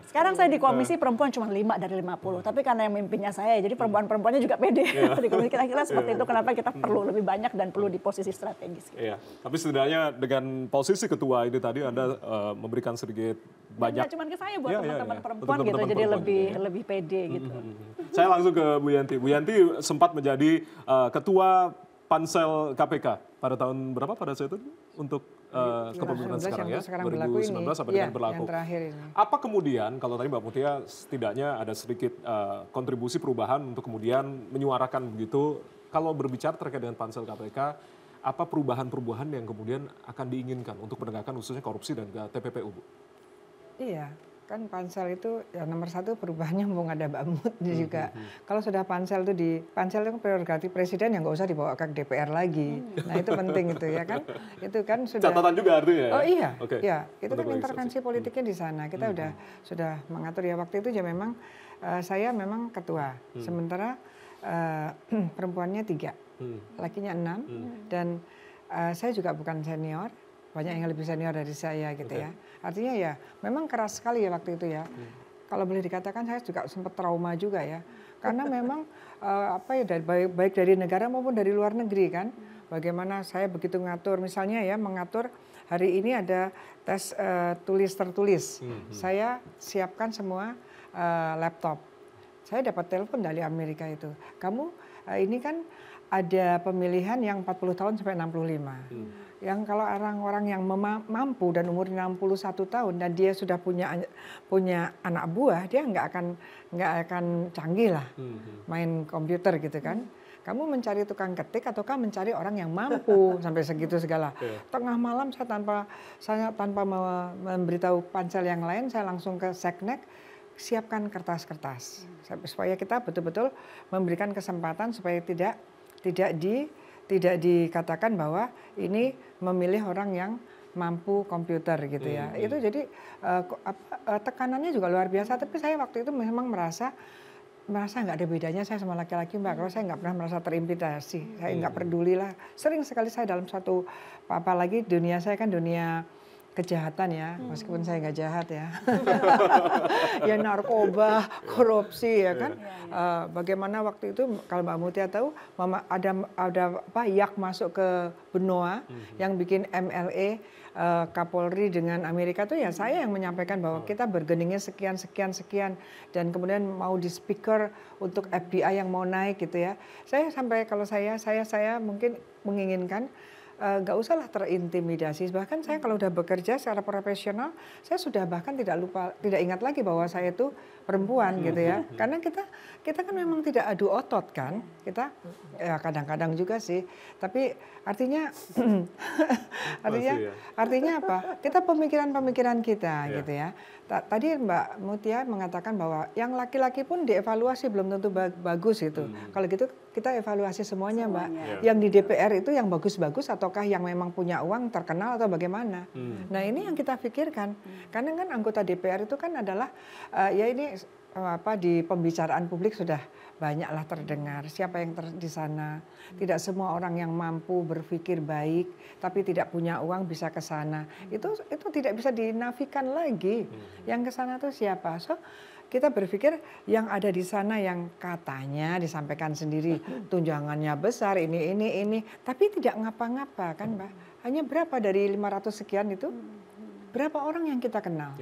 Sekarang saya di komisi perempuan cuma 5 dari 50, tapi karena yang mimpinnya saya, jadi perempuan-perempuannya juga pede. Di komisi kira-kira seperti itu, kenapa kita perlu lebih banyak dan perlu di posisi strategis. Gitu. Tapi setidaknya dengan posisi ketua ini tadi Anda memberikan sedikit banyak. Tidak cuma ke saya, buat teman-teman perempuan gitu, jadi lebih pede gitu. Saya langsung ke Bu Yanti. Bu Yanti sempat menjadi ketua Pansel KPK pada tahun berapa pada saat itu untuk kepemimpinan sekarang ya, 2019 sampai dengan berlaku. Apa kemudian kalau tadi Mbak Mutia setidaknya ada sedikit kontribusi perubahan untuk kemudian menyuarakan begitu, kalau berbicara terkait dengan Pansel KPK, apa perubahan-perubahan yang kemudian akan diinginkan untuk penegakan khususnya korupsi dan TPPU, Bu? Iya, kan pansel itu ya nomor satu perubahannya mau ada Mbak Mut juga. Kalau sudah pansel itu pansel itu prerogatif presiden yang nggak usah dibawa ke DPR lagi. Nah itu penting itu ya kan. Itu kan sudah. Catatan juga artinya ya? Oh iya, okay. Ya itu kan intervensi politiknya di sana. Kita sudah mengatur ya waktu itu ya memang saya memang ketua. Sementara perempuannya 3, lakinya 6 dan saya juga bukan senior. Banyak yang lebih senior dari saya gitu ya. Artinya ya memang keras sekali ya waktu itu ya. Kalau boleh dikatakan saya juga sempat trauma juga ya. Karena memang baik dari negara maupun dari luar negeri kan. Bagaimana saya begitu ngatur misalnya ya mengatur hari ini ada tes tulis tertulis. Saya siapkan semua laptop. Saya dapat telepon dari Amerika itu. Kamu ini kan ada pemilihan yang 40 tahun sampai 65. Yang kalau orang-orang yang mampu dan umurnya 61 tahun dan dia sudah punya anak buah, dia nggak akan canggih lah main komputer gitu kan. Kamu mencari tukang ketik ataukah mencari orang yang mampu sampai segitu segala. Tengah malam saya tanpa memberitahu pansel yang lain, saya langsung ke Seknek siapkan kertas-kertas supaya kita betul-betul memberikan kesempatan supaya tidak dikatakan bahwa ini memilih orang yang mampu komputer gitu ya. Itu jadi tekanannya juga luar biasa. Tapi saya waktu itu memang merasa nggak ada bedanya saya sama laki-laki Mbak. Kalau saya nggak pernah merasa terintimidasi, saya nggak peduli lah. Sering sekali saya dalam suatu apalagi dunia saya kan dunia kejahatan ya, meskipun saya nggak jahat ya, ya narkoba, korupsi ya kan. Bagaimana waktu itu kalau Mbak Mutia tahu, ada Yak masuk ke Benoa yang bikin MLA Kapolri dengan Amerika itu ya saya yang menyampaikan bahwa kita bergeningnya sekian dan kemudian mau di speaker untuk FBI yang mau naik gitu ya. Saya sampai kalau saya mungkin menginginkan nggak usahlah terintimidasi. Bahkan saya kalau udah bekerja secara profesional, saya sudah bahkan tidak ingat lagi bahwa saya itu perempuan gitu ya. Karena kita kan memang tidak adu otot kan. Kita ya kadang-kadang juga sih. Tapi artinya artinya apa? Kita pemikiran kita gitu ya. Tadi Mbak Mutia mengatakan bahwa yang laki-laki pun dievaluasi belum tentu bagus itu. Kalau gitu kita evaluasi semuanya Mbak. Yang di DPR itu yang bagus-bagus ataukah yang memang punya uang terkenal atau bagaimana. Nah ini yang kita pikirkan. Karena kan anggota DPR itu kan adalah ya ini di pembicaraan publik sudah banyaklah terdengar siapa yang di sana. Tidak semua orang yang mampu berpikir baik tapi tidak punya uang bisa ke sana. Itu tidak bisa dinafikan lagi. Yang ke sana tuh siapa? So kita berpikir yang ada di sana yang katanya disampaikan sendiri tunjangannya besar ini tapi tidak ngapa-ngapa kan Mbak. Hanya berapa dari 500 sekian itu? Berapa orang yang kita kenal?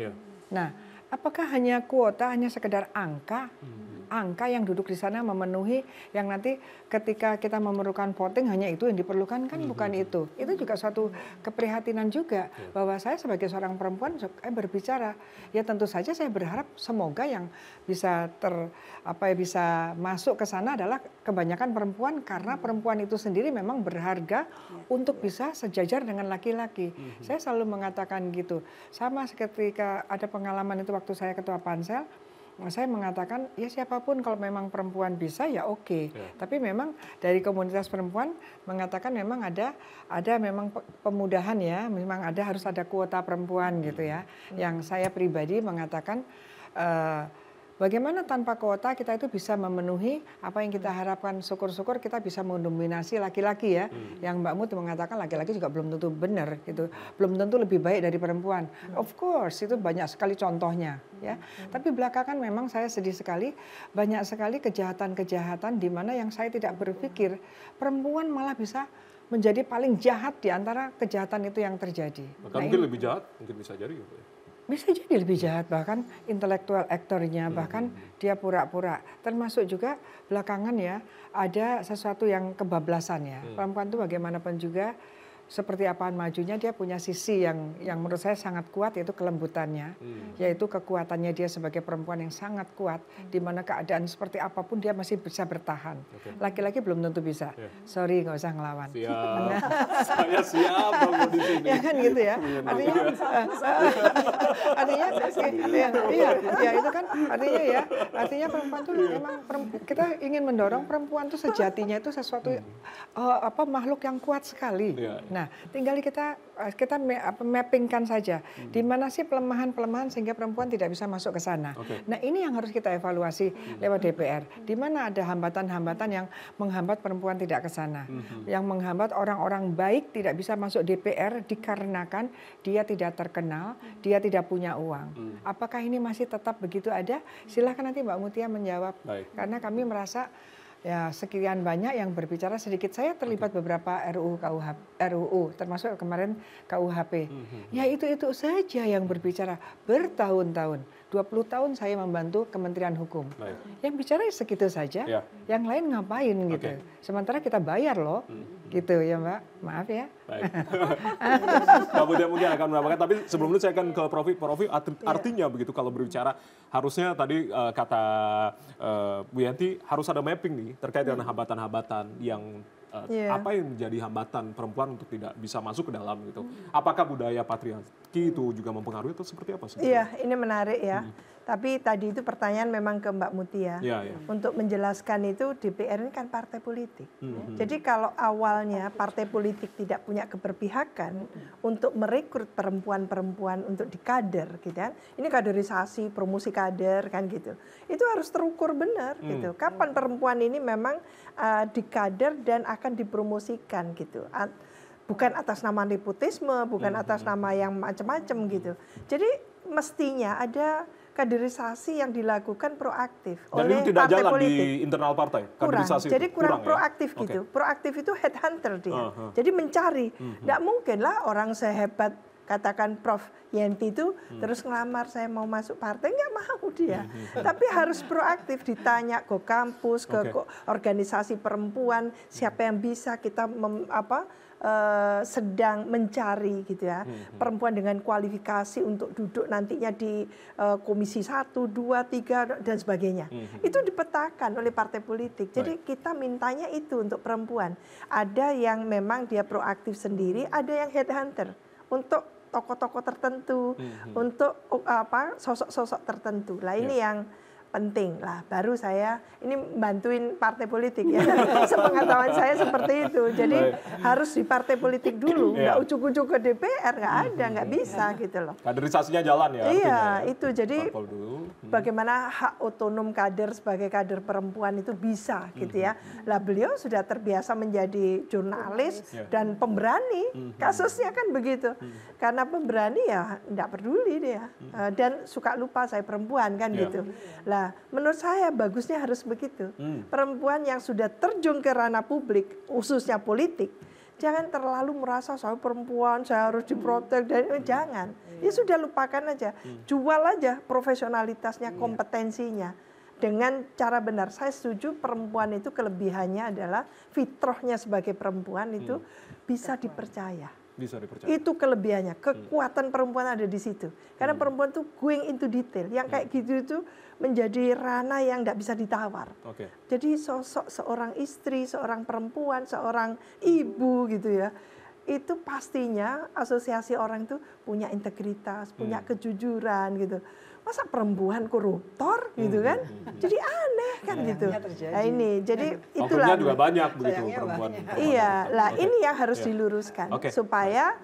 Nah, apakah hanya kuota, hanya sekedar angka yang duduk di sana memenuhi yang nanti ketika kita memerlukan voting hanya itu yang diperlukan kan bukan itu. Itu juga suatu keprihatinan juga bahwa saya sebagai seorang perempuan berbicara ya tentu saja saya berharap semoga yang bisa bisa masuk ke sana adalah kebanyakan perempuan karena perempuan itu sendiri memang berharga untuk bisa sejajar dengan laki-laki. Saya selalu mengatakan gitu. Sama ketika ada pengalaman itu waktu saya ketua pansel, saya mengatakan ya siapapun kalau memang perempuan bisa ya oke. Tapi memang dari komunitas perempuan mengatakan memang ada memang pemudahan ya, memang harus ada kuota perempuan gitu ya. Yang saya pribadi mengatakan bagaimana tanpa kuota kita itu bisa memenuhi apa yang kita harapkan. Syukur-syukur kita bisa mendominasi laki-laki ya. Yang Mbak Mut mengatakan laki-laki juga belum tentu benar gitu. Belum tentu lebih baik dari perempuan. Of course itu banyak sekali contohnya ya. Tapi belakangan memang saya sedih sekali banyak sekali kejahatan-kejahatan di mana yang saya tidak berpikir perempuan malah bisa menjadi paling jahat di antara kejahatan itu yang terjadi. Bahkan mungkin lebih jahat, mungkin bisa jadi gitu ya. Bisa jadi lebih jahat, bahkan intelektual aktornya, bahkan dia pura-pura. Termasuk juga belakangan ya, ada sesuatu yang kebablasan ya. Perempuan itu bagaimanapun juga seperti apaan majunya, dia punya sisi yang menurut saya sangat kuat, yaitu kelembutannya, yaitu kekuatannya dia sebagai perempuan yang sangat kuat, di mana keadaan seperti apapun dia masih bisa bertahan. Laki-laki belum tentu bisa. Sorry, nggak usah ngelawan. Siap. Saya siap dong di sini. Ya kan gitu ya. Artinya itu kan artinya perempuan tuh memang kita ingin mendorong perempuan tuh sejatinya itu sesuatu makhluk yang kuat sekali. Nah, tinggal kita mappingkan saja di mana sih pelemahan-pelemahan sehingga perempuan tidak bisa masuk ke sana. Nah, ini yang harus kita evaluasi lewat DPR. Di mana ada hambatan-hambatan yang menghambat perempuan tidak ke sana, yang menghambat orang-orang baik tidak bisa masuk DPR dikarenakan dia tidak terkenal, dia tidak punya uang. Apakah ini masih tetap begitu ada? Silahkan nanti Mbak Mutia menjawab. Karena kami merasa ya sekian banyak yang berbicara, sedikit saya terlibat beberapa RUU termasuk kemarin KUHP. Ya itu saja yang berbicara bertahun-tahun. 20 tahun saya membantu Kementerian Hukum. Yang bicara segitu saja, yang lain ngapain gitu. Sementara kita bayar loh, gitu ya Mbak. Maaf ya. Baik. Mbak Mutia mungkin akan menambahkan, tapi sebelum itu saya akan ke Prof. Prof, artinya begitu kalau berbicara, harusnya tadi kata Bu Yanti harus ada mapping nih terkait dengan hambatan-hambatan yang apa yang menjadi hambatan perempuan untuk tidak bisa masuk ke dalam gitu. Apakah budaya patriarki itu juga mempengaruhi atau seperti apa sih? Iya, ini menarik ya. Tapi tadi itu pertanyaan memang ke Mbak Mutia. Untuk menjelaskan itu DPR ini kan partai politik. Jadi kalau awalnya partai politik tidak punya keberpihakan untuk merekrut perempuan-perempuan untuk dikader gitu kan. Ini kaderisasi, promosi kader kan gitu. Itu harus terukur benar gitu. Kapan perempuan ini memang dikader dan akan dipromosikan gitu. Bukan atas nama nepotisme, bukan atas nama yang macam-macam gitu. Jadi mestinya ada kaderisasi yang dilakukan proaktif oleh itu tidak partai jalan politik. di internal partai? Kurang, jadi kurang ya? proaktif gitu. Proaktif itu headhunter dia. Jadi mencari. Nggak mungkin lah orang sehebat katakan Prof. Yanti itu terus ngelamar saya mau masuk partai, nggak mau dia. Tapi harus proaktif, ditanya ke kampus, ke organisasi perempuan, siapa yang bisa kita sedang mencari gitu ya, perempuan dengan kualifikasi untuk duduk nantinya di komisi 1, 2, 3 dan sebagainya. Itu dipetakan oleh partai politik. Jadi kita mintanya itu untuk perempuan. Ada yang memang dia proaktif sendiri, ada yang headhunter untuk tokoh-tokoh tertentu, untuk sosok-sosok tertentu. Lah ini yang penting lah, baru saya ini bantuin partai politik ya. Sepengetahuan saya seperti itu. Jadi harus di partai politik dulu, nggak ujuk-ujuk ke DPR, nggak ada, nggak bisa gitu loh. Kaderisasinya jalan ya? Iya, ya? itu jadi bagaimana hak otonom kader sebagai kader perempuan itu bisa gitu ya. Lah beliau sudah terbiasa menjadi jurnalis dan pemberani, kasusnya kan begitu. Karena pemberani ya nggak peduli dia, dan suka lupa saya perempuan kan gitu. Lah menurut saya bagusnya harus begitu. Perempuan yang sudah terjun ke ranah publik, khususnya politik, jangan terlalu merasa saya perempuan, saya harus diprotek, dan jangan. Ya sudah lupakan aja, jual aja profesionalitasnya, kompetensinya. Dengan cara benar, saya setuju perempuan itu kelebihannya adalah fitrahnya sebagai perempuan itu bisa dipercaya. Bisa dipercaya. Itu kelebihannya, kekuatan perempuan ada di situ. Karena perempuan tuh going into detail, yang kayak gitu itu menjadi ranah yang nggak bisa ditawar. Jadi sosok seorang istri, seorang perempuan, seorang ibu gitu ya, itu pastinya asosiasi orang itu punya integritas, punya kejujuran gitu. Masa perempuan koruptor gitu kan? Jadi aneh kan gitu. Nah ini, jadi itulah. juga banyak begitu perempuan. Iya, lah ini yang harus diluruskan supaya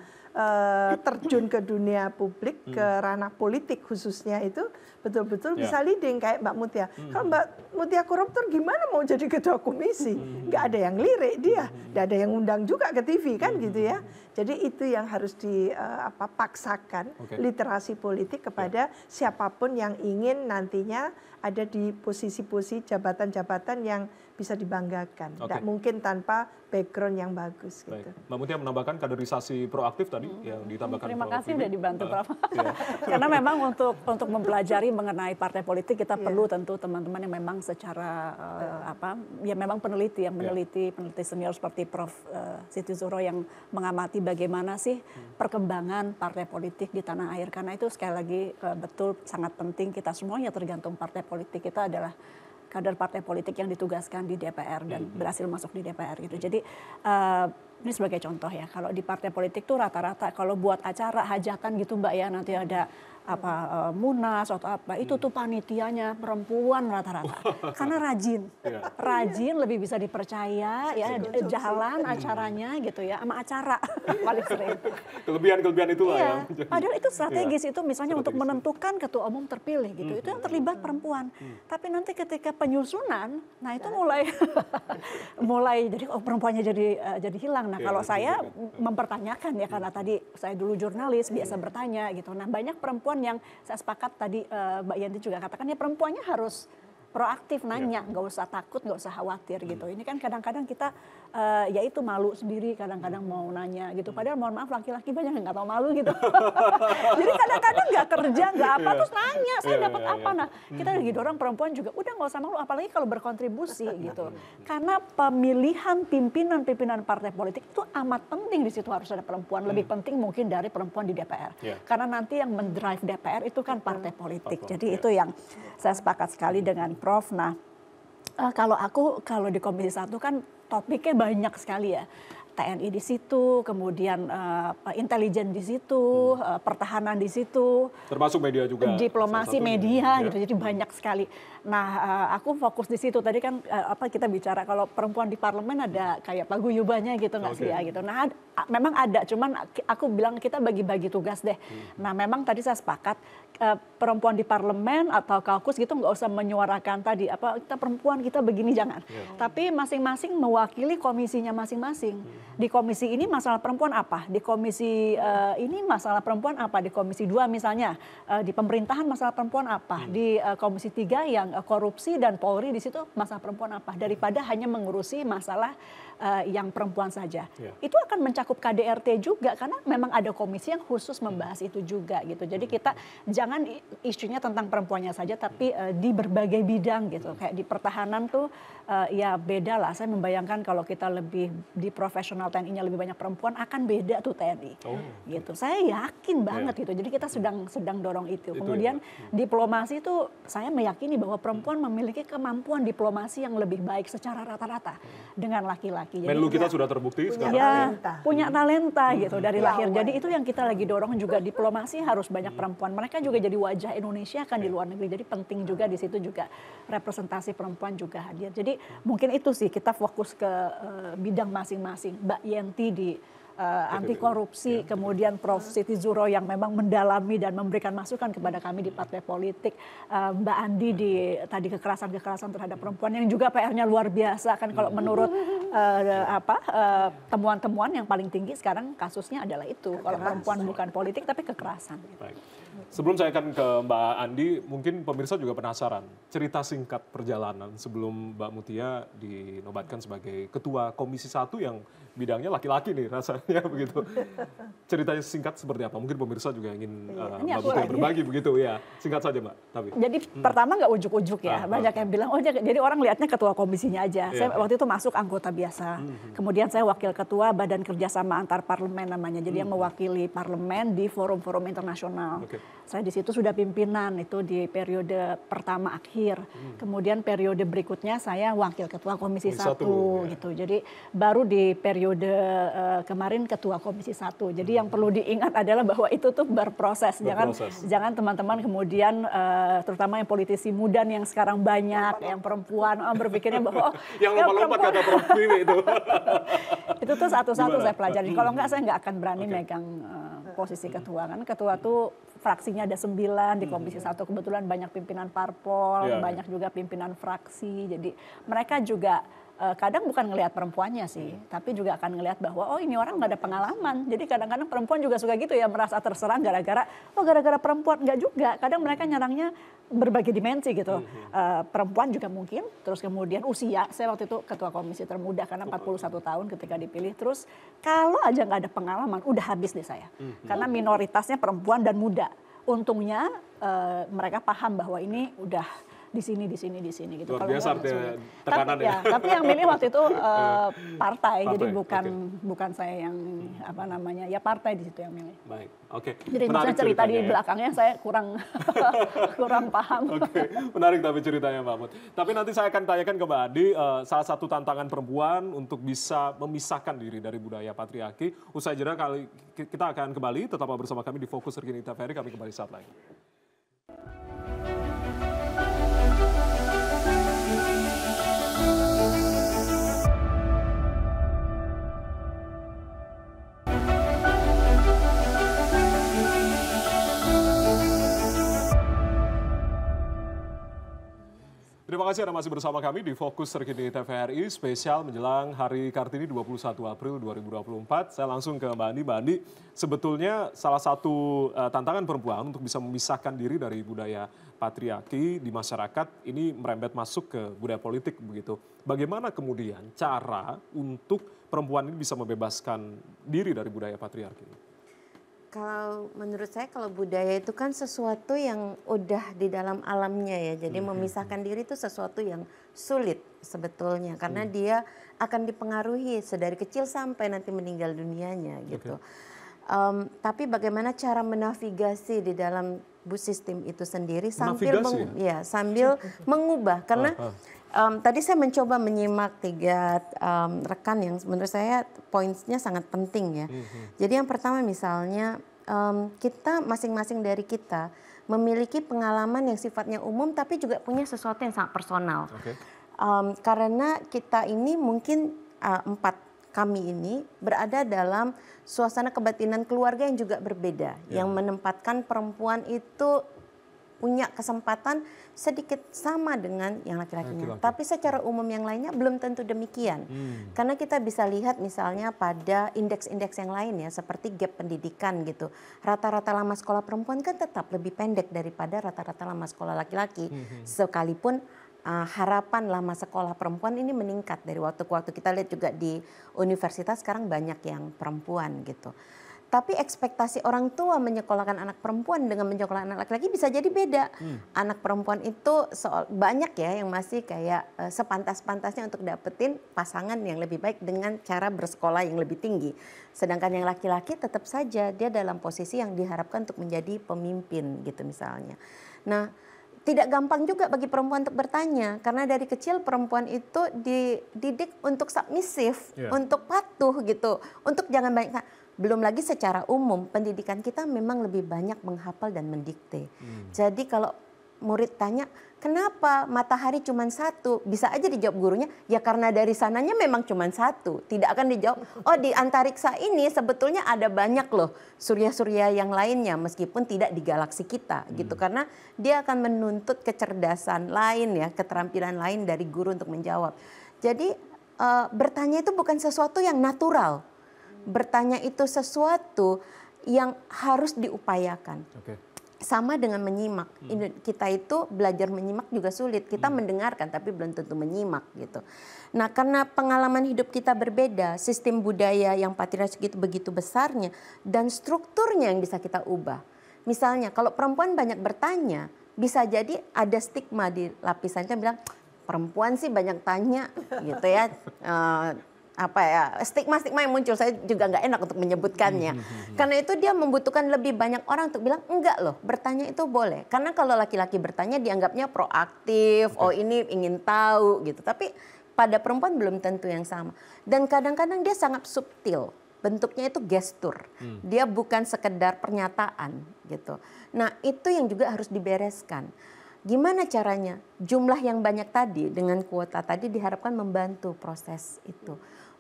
terjun ke dunia publik, ke ranah politik khususnya itu betul-betul bisa leading kayak Mbak Mutia. Kalau Mbak Mutia koruptor gimana mau jadi ketua komisi? Nggak ada yang lirik dia, nggak ada yang undang juga ke TV kan gitu ya. Jadi itu yang harus dipaksakan literasi politik kepada siapapun yang ingin nantinya ada di posisi-posisi jabatan-jabatan yang bisa dibanggakan. Tidak mungkin tanpa background yang bagus. Gitu. Mbak Mutia menambahkan kaderisasi proaktif tadi yang ditambahkan. Terima kasih sudah dibantu Prof. Karena memang untuk mempelajari mengenai partai politik kita perlu tentu teman-teman yang memang secara ya memang peneliti yang peneliti senior seperti Prof. Siti Zuhro yang mengamati bagaimana sih perkembangan partai politik di tanah air. Karena itu sekali lagi betul sangat penting, kita semuanya tergantung partai politik. Kita adalah kader partai politik yang ditugaskan di DPR dan berhasil masuk di DPR gitu. Jadi ini sebagai contoh ya, kalau di partai politik tuh rata-rata kalau buat acara hajatan gitu Mbak ya, nanti ada munas atau apa, itu tuh panitianya perempuan rata-rata. Karena rajin lebih bisa dipercaya ya, jalan acaranya gitu ya, sama acara paling sering. Kelebihan itulah ya. Padahal itu strategis, itu misalnya untuk menentukan ketua umum terpilih gitu, itu yang terlibat perempuan. Tapi nanti ketika penyusunan, nah itu mulai jadi perempuannya jadi hilang. Nah kalau saya mempertanyakan ya, karena tadi saya dulu jurnalis biasa bertanya gitu. Nah banyak perempuan yang saya sepakat tadi Mbak Yanti juga katakan ya, perempuannya harus proaktif nanya, nggak usah takut, nggak usah khawatir gitu. Ini kan kadang-kadang kita ya itu malu sendiri, kadang-kadang mau nanya gitu. Padahal mohon maaf laki-laki banyak yang nggak tahu malu gitu. Jadi kadang-kadang nggak kerja, nggak apa, terus nanya saya dapat apa. Nah kita lagi dorong perempuan juga udah nggak usah malu, apalagi kalau berkontribusi gitu. Karena pemilihan pimpinan partai politik itu amat penting, di situ harus ada perempuan. Lebih penting mungkin dari perempuan di DPR. Karena nanti yang mendrive DPR itu kan partai politik. Jadi itu yang saya sepakat sekali dengan Prof. Nah, kalau di Komisi 1 kan topiknya banyak sekali ya. TNI di situ, kemudian intelijen di situ, pertahanan di situ. Termasuk media juga. Diplomasi media gitu, jadi banyak sekali. Nah, aku fokus di situ. Tadi kan kita bicara kalau perempuan di parlemen ada kayak paguyubannya gitu nggak sih ya gitu. Nah, memang ada, cuman aku bilang kita bagi-bagi tugas deh. Nah, memang tadi saya sepakat perempuan di parlemen atau kaukus gitu nggak usah menyuarakan tadi kita perempuan kita begini, jangan. Tapi masing-masing mewakili komisinya masing-masing. Di komisi ini masalah perempuan apa? Di komisi ini masalah perempuan apa? Di komisi 2 misalnya di pemerintahan masalah perempuan apa? Di komisi 3 yang korupsi dan Polri di situ masalah perempuan apa? Daripada hanya mengurusi masalah yang perempuan saja. Itu akan mencakup KDRT juga karena memang ada komisi yang khusus membahas itu juga gitu. Jadi kita jangan isunya tentang perempuannya saja, tapi di berbagai bidang gitu. Kayak di pertahanan tuh ya beda lah. Saya membayangkan kalau kita lebih di profesional TNI-nya lebih banyak perempuan, akan beda tuh TNI. Gitu. Saya yakin banget gitu. Jadi kita sedang dorong itu. Kemudian diplomasi itu saya meyakini bahwa perempuan memiliki kemampuan diplomasi yang lebih baik secara rata-rata dengan laki-laki. Menlu kita sudah terbukti sekarang. Ya, punya talenta gitu dari lahir. Jadi itu yang kita lagi dorong juga, diplomasi harus banyak perempuan. Mereka juga jadi wajah Indonesia kan di luar negeri. Jadi penting juga di situ juga representasi perempuan juga hadir. Jadi mungkin itu sih kita fokus ke bidang masing-masing. Mbak Yenti di anti korupsi, kemudian Prof. Siti Zuhro yang memang mendalami dan memberikan masukan kepada kami di partai politik, Mbak Andi di tadi kekerasan terhadap perempuan yang juga PR-nya luar biasa kan, kalau menurut temuan-temuan yang paling tinggi sekarang kasusnya adalah itu, kalau perempuan bukan politik tapi kekerasan. Baik. Sebelum saya akan ke Mbak Andi, mungkin pemirsa juga penasaran cerita singkat perjalanan sebelum Mbak Mutia dinobatkan sebagai Ketua Komisi 1 yang bidangnya laki-laki nih rasanya begitu. Ceritanya singkat seperti apa? Mungkin pemirsa juga ingin Mbak Mutia berbagi begitu ya. Singkat saja Mbak. Tapi. Jadi pertama nggak ujuk-ujuk ya. Banyak yang bilang jadi orang lihatnya ketua komisinya aja. Saya waktu itu masuk anggota biasa. Kemudian saya wakil ketua Badan Kerjasama Antar Parlemen namanya. Jadi yang mewakili parlemen di forum-forum internasional. Saya di situ sudah pimpinan itu di periode pertama akhir. Kemudian periode berikutnya saya wakil ketua Komisi 1 gitu. Jadi baru di periode kemarin ketua Komisi 1. Jadi yang perlu diingat adalah bahwa itu tuh berproses. Jangan teman-teman kemudian terutama yang politisi muda yang sekarang banyak, yang perempuan berpikirnya bahwa yang lompat-lompat kata perempuan itu. Itu tuh satu-satu saya pelajari. Kalau enggak saya nggak akan berani megang posisi ketua. Kan ketua tuh fraksinya ada 9 di Komisi 1, kebetulan banyak pimpinan parpol, banyak juga pimpinan fraksi. Jadi mereka juga kadang bukan ngelihat perempuannya sih, tapi juga akan ngelihat bahwa oh ini orang nggak ada pengalaman. Jadi kadang-kadang perempuan juga suka gitu ya, merasa terserang gara-gara perempuan. Nggak juga, kadang mereka nyerangnya berbagai dimensi gitu. Perempuan juga mungkin, terus kemudian usia. Saya waktu itu ketua komisi termuda karena 41 tahun ketika dipilih. Terus kalau aja nggak ada pengalaman, udah habis deh saya. Karena minoritasnya perempuan dan muda. Untungnya mereka paham bahwa ini udah di sini gitu. Luar biasa tekanan ya. Tapi yang milih waktu itu partai, jadi bukan saya yang ya partai di situ yang milih. Baik, oke. Jadi maksudnya cerita di belakangnya saya kurang paham. Oke, menarik tapi ceritanya Mbak Mut. Tapi nanti saya akan tanyakan ke Mbak Adi, salah satu tantangan perempuan untuk bisa memisahkan diri dari budaya patriarki. Usai jeda kali kita akan kembali, tetaplah bersama kami di Fokus Regina TVRI, kami kembali saat lagi. Terima kasih Anda masih bersama kami di Fokus Terkini TVRI spesial menjelang Hari Kartini 21 April 2024. Saya langsung ke Mbak Andi. Mbak Andi, sebetulnya salah satu tantangan perempuan untuk bisa memisahkan diri dari budaya patriarki di masyarakat ini merembet masuk ke budaya politik begitu. Bagaimana kemudian cara untuk perempuan ini bisa membebaskan diri dari budaya patriarki? Kalau menurut saya kalau budaya itu kan sesuatu yang udah di dalam alamnya ya. Jadi memisahkan diri itu sesuatu yang sulit sebetulnya. Karena dia akan dipengaruhi sedari kecil sampai nanti meninggal dunianya gitu. Tapi bagaimana cara menavigasi di dalam sistem itu sendiri sambil sambil mengubah. Karena tadi saya mencoba menyimak 3 rekan yang menurut saya poinnya sangat penting ya. Jadi yang pertama misalnya kita masing-masing dari kita memiliki pengalaman yang sifatnya umum tapi juga punya sesuatu yang sangat personal. Karena kita ini mungkin 4 kami ini berada dalam suasana kebatinan keluarga yang juga berbeda. Yang menempatkan perempuan itu punya kesempatan sedikit sama dengan yang laki-lakinya. Tapi secara umum yang lainnya belum tentu demikian. Karena kita bisa lihat misalnya pada indeks-indeks yang lain ya, seperti gap pendidikan gitu. Rata-rata lama sekolah perempuan kan tetap lebih pendek daripada rata-rata lama sekolah laki-laki. Sekalipun harapan lama sekolah perempuan ini meningkat dari waktu ke waktu. Kita lihat juga di universitas sekarang banyak yang perempuan gitu. Tapi ekspektasi orang tua menyekolahkan anak perempuan dengan menyekolahkan anak laki-laki bisa jadi beda. Anak perempuan itu banyak ya yang masih kayak sepantas-pantasnya untuk dapetin pasangan yang lebih baik dengan cara bersekolah yang lebih tinggi. Sedangkan yang laki-laki tetap saja dia dalam posisi yang diharapkan untuk menjadi pemimpin gitu misalnya. Nah, tidak gampang juga bagi perempuan untuk bertanya karena dari kecil perempuan itu dididik untuk submisif, untuk patuh gitu, untuk jangan banyak. Belum lagi secara umum pendidikan kita memang lebih banyak menghafal dan mendikte. Jadi kalau murid tanya, kenapa matahari cuma 1? Bisa aja dijawab gurunya, ya karena dari sananya memang cuma 1. Tidak akan dijawab, oh di antariksa ini sebetulnya ada banyak loh surya-surya yang lainnya meskipun tidak di galaksi kita gitu. Karena dia akan menuntut kecerdasan lain ya, keterampilan lain dari guru untuk menjawab. Jadi bertanya itu bukan sesuatu yang natural. Bertanya itu sesuatu yang harus diupayakan. Sama dengan menyimak. Kita itu belajar menyimak juga sulit. Kita mendengarkan tapi belum tentu menyimak gitu. Nah, karena pengalaman hidup kita berbeda, sistem budaya yang patriarki itu begitu besarnya dan strukturnya yang bisa kita ubah. Misalnya kalau perempuan banyak bertanya, bisa jadi ada stigma di lapisannya bilang perempuan sih banyak tanya gitu ya. Stigma-stigma yang muncul, saya juga nggak enak untuk menyebutkannya. Karena itu dia membutuhkan lebih banyak orang untuk bilang enggak loh, bertanya itu boleh. Karena kalau laki-laki bertanya dianggapnya proaktif, oh ini ingin tahu gitu. Tapi pada perempuan belum tentu yang sama. Dan kadang-kadang dia sangat subtil, bentuknya itu gestur. Dia bukan sekedar pernyataan gitu. Nah itu yang juga harus dibereskan. Gimana caranya? Jumlah yang banyak tadi dengan kuota tadi diharapkan membantu proses itu.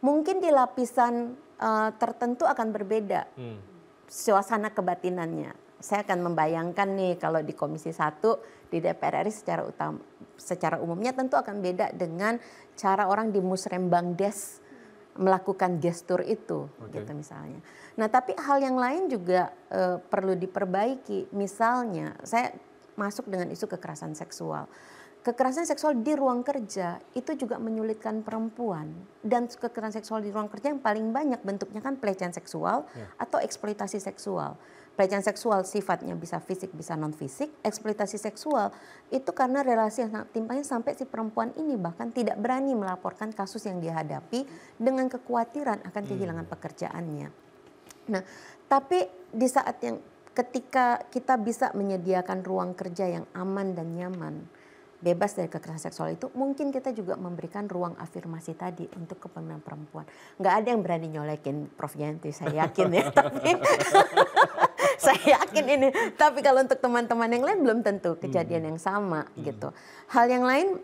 Mungkin di lapisan tertentu akan berbeda suasana kebatinannya. Saya akan membayangkan nih kalau di Komisi 1 di DPR RI secara secara umumnya tentu akan beda dengan cara orang di Musrembang Des melakukan gestur itu, gitu misalnya. Nah, tapi hal yang lain juga perlu diperbaiki. Misalnya, saya masuk dengan isu kekerasan seksual. Kekerasan seksual di ruang kerja itu juga menyulitkan perempuan, dan kekerasan seksual di ruang kerja yang paling banyak bentuknya kan pelecehan seksual atau eksploitasi seksual. Pelecehan seksual sifatnya bisa fisik, bisa non fisik. Eksploitasi seksual itu karena relasi yang sangat timpangnya sampai si perempuan ini bahkan tidak berani melaporkan kasus yang dia hadapi dengan kekhawatiran akan kehilangan pekerjaannya. Nah, tapi di saat yang ketika kita bisa menyediakan ruang kerja yang aman dan nyaman, bebas dari kekerasan seksual itu, mungkin kita juga memberikan ruang afirmasi tadi untuk kepemimpinan perempuan. Nggak ada yang berani nyolekin Prof. Yanti, saya yakin ya. Tapi saya yakin ini. Tapi kalau untuk teman-teman yang lain belum tentu kejadian yang sama gitu. Hal yang lain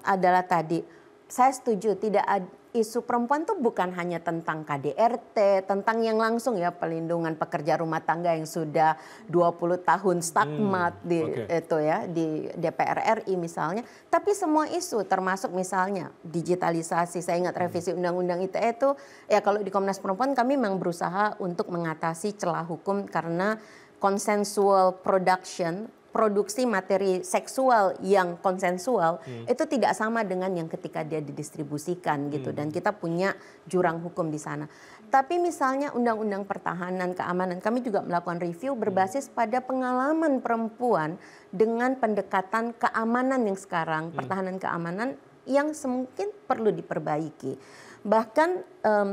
adalah tadi, saya setuju tidak ada. Isu perempuan tuh bukan hanya tentang KDRT, tentang yang langsung ya pelindungan pekerja rumah tangga yang sudah 20 tahun stagmat di itu ya di DPR RI misalnya, tapi semua isu termasuk misalnya digitalisasi. Saya ingat revisi Undang-Undang ITE itu ya, kalau di Komnas Perempuan kami memang berusaha untuk mengatasi celah hukum karena consensual production, produksi materi seksual yang konsensual itu tidak sama dengan yang ketika dia didistribusikan gitu, dan kita punya jurang hukum di sana. Tapi misalnya Undang-Undang Pertahanan Keamanan, kami juga melakukan review berbasis pada pengalaman perempuan dengan pendekatan keamanan yang sekarang, pertahanan keamanan yang semungkin perlu diperbaiki. Bahkan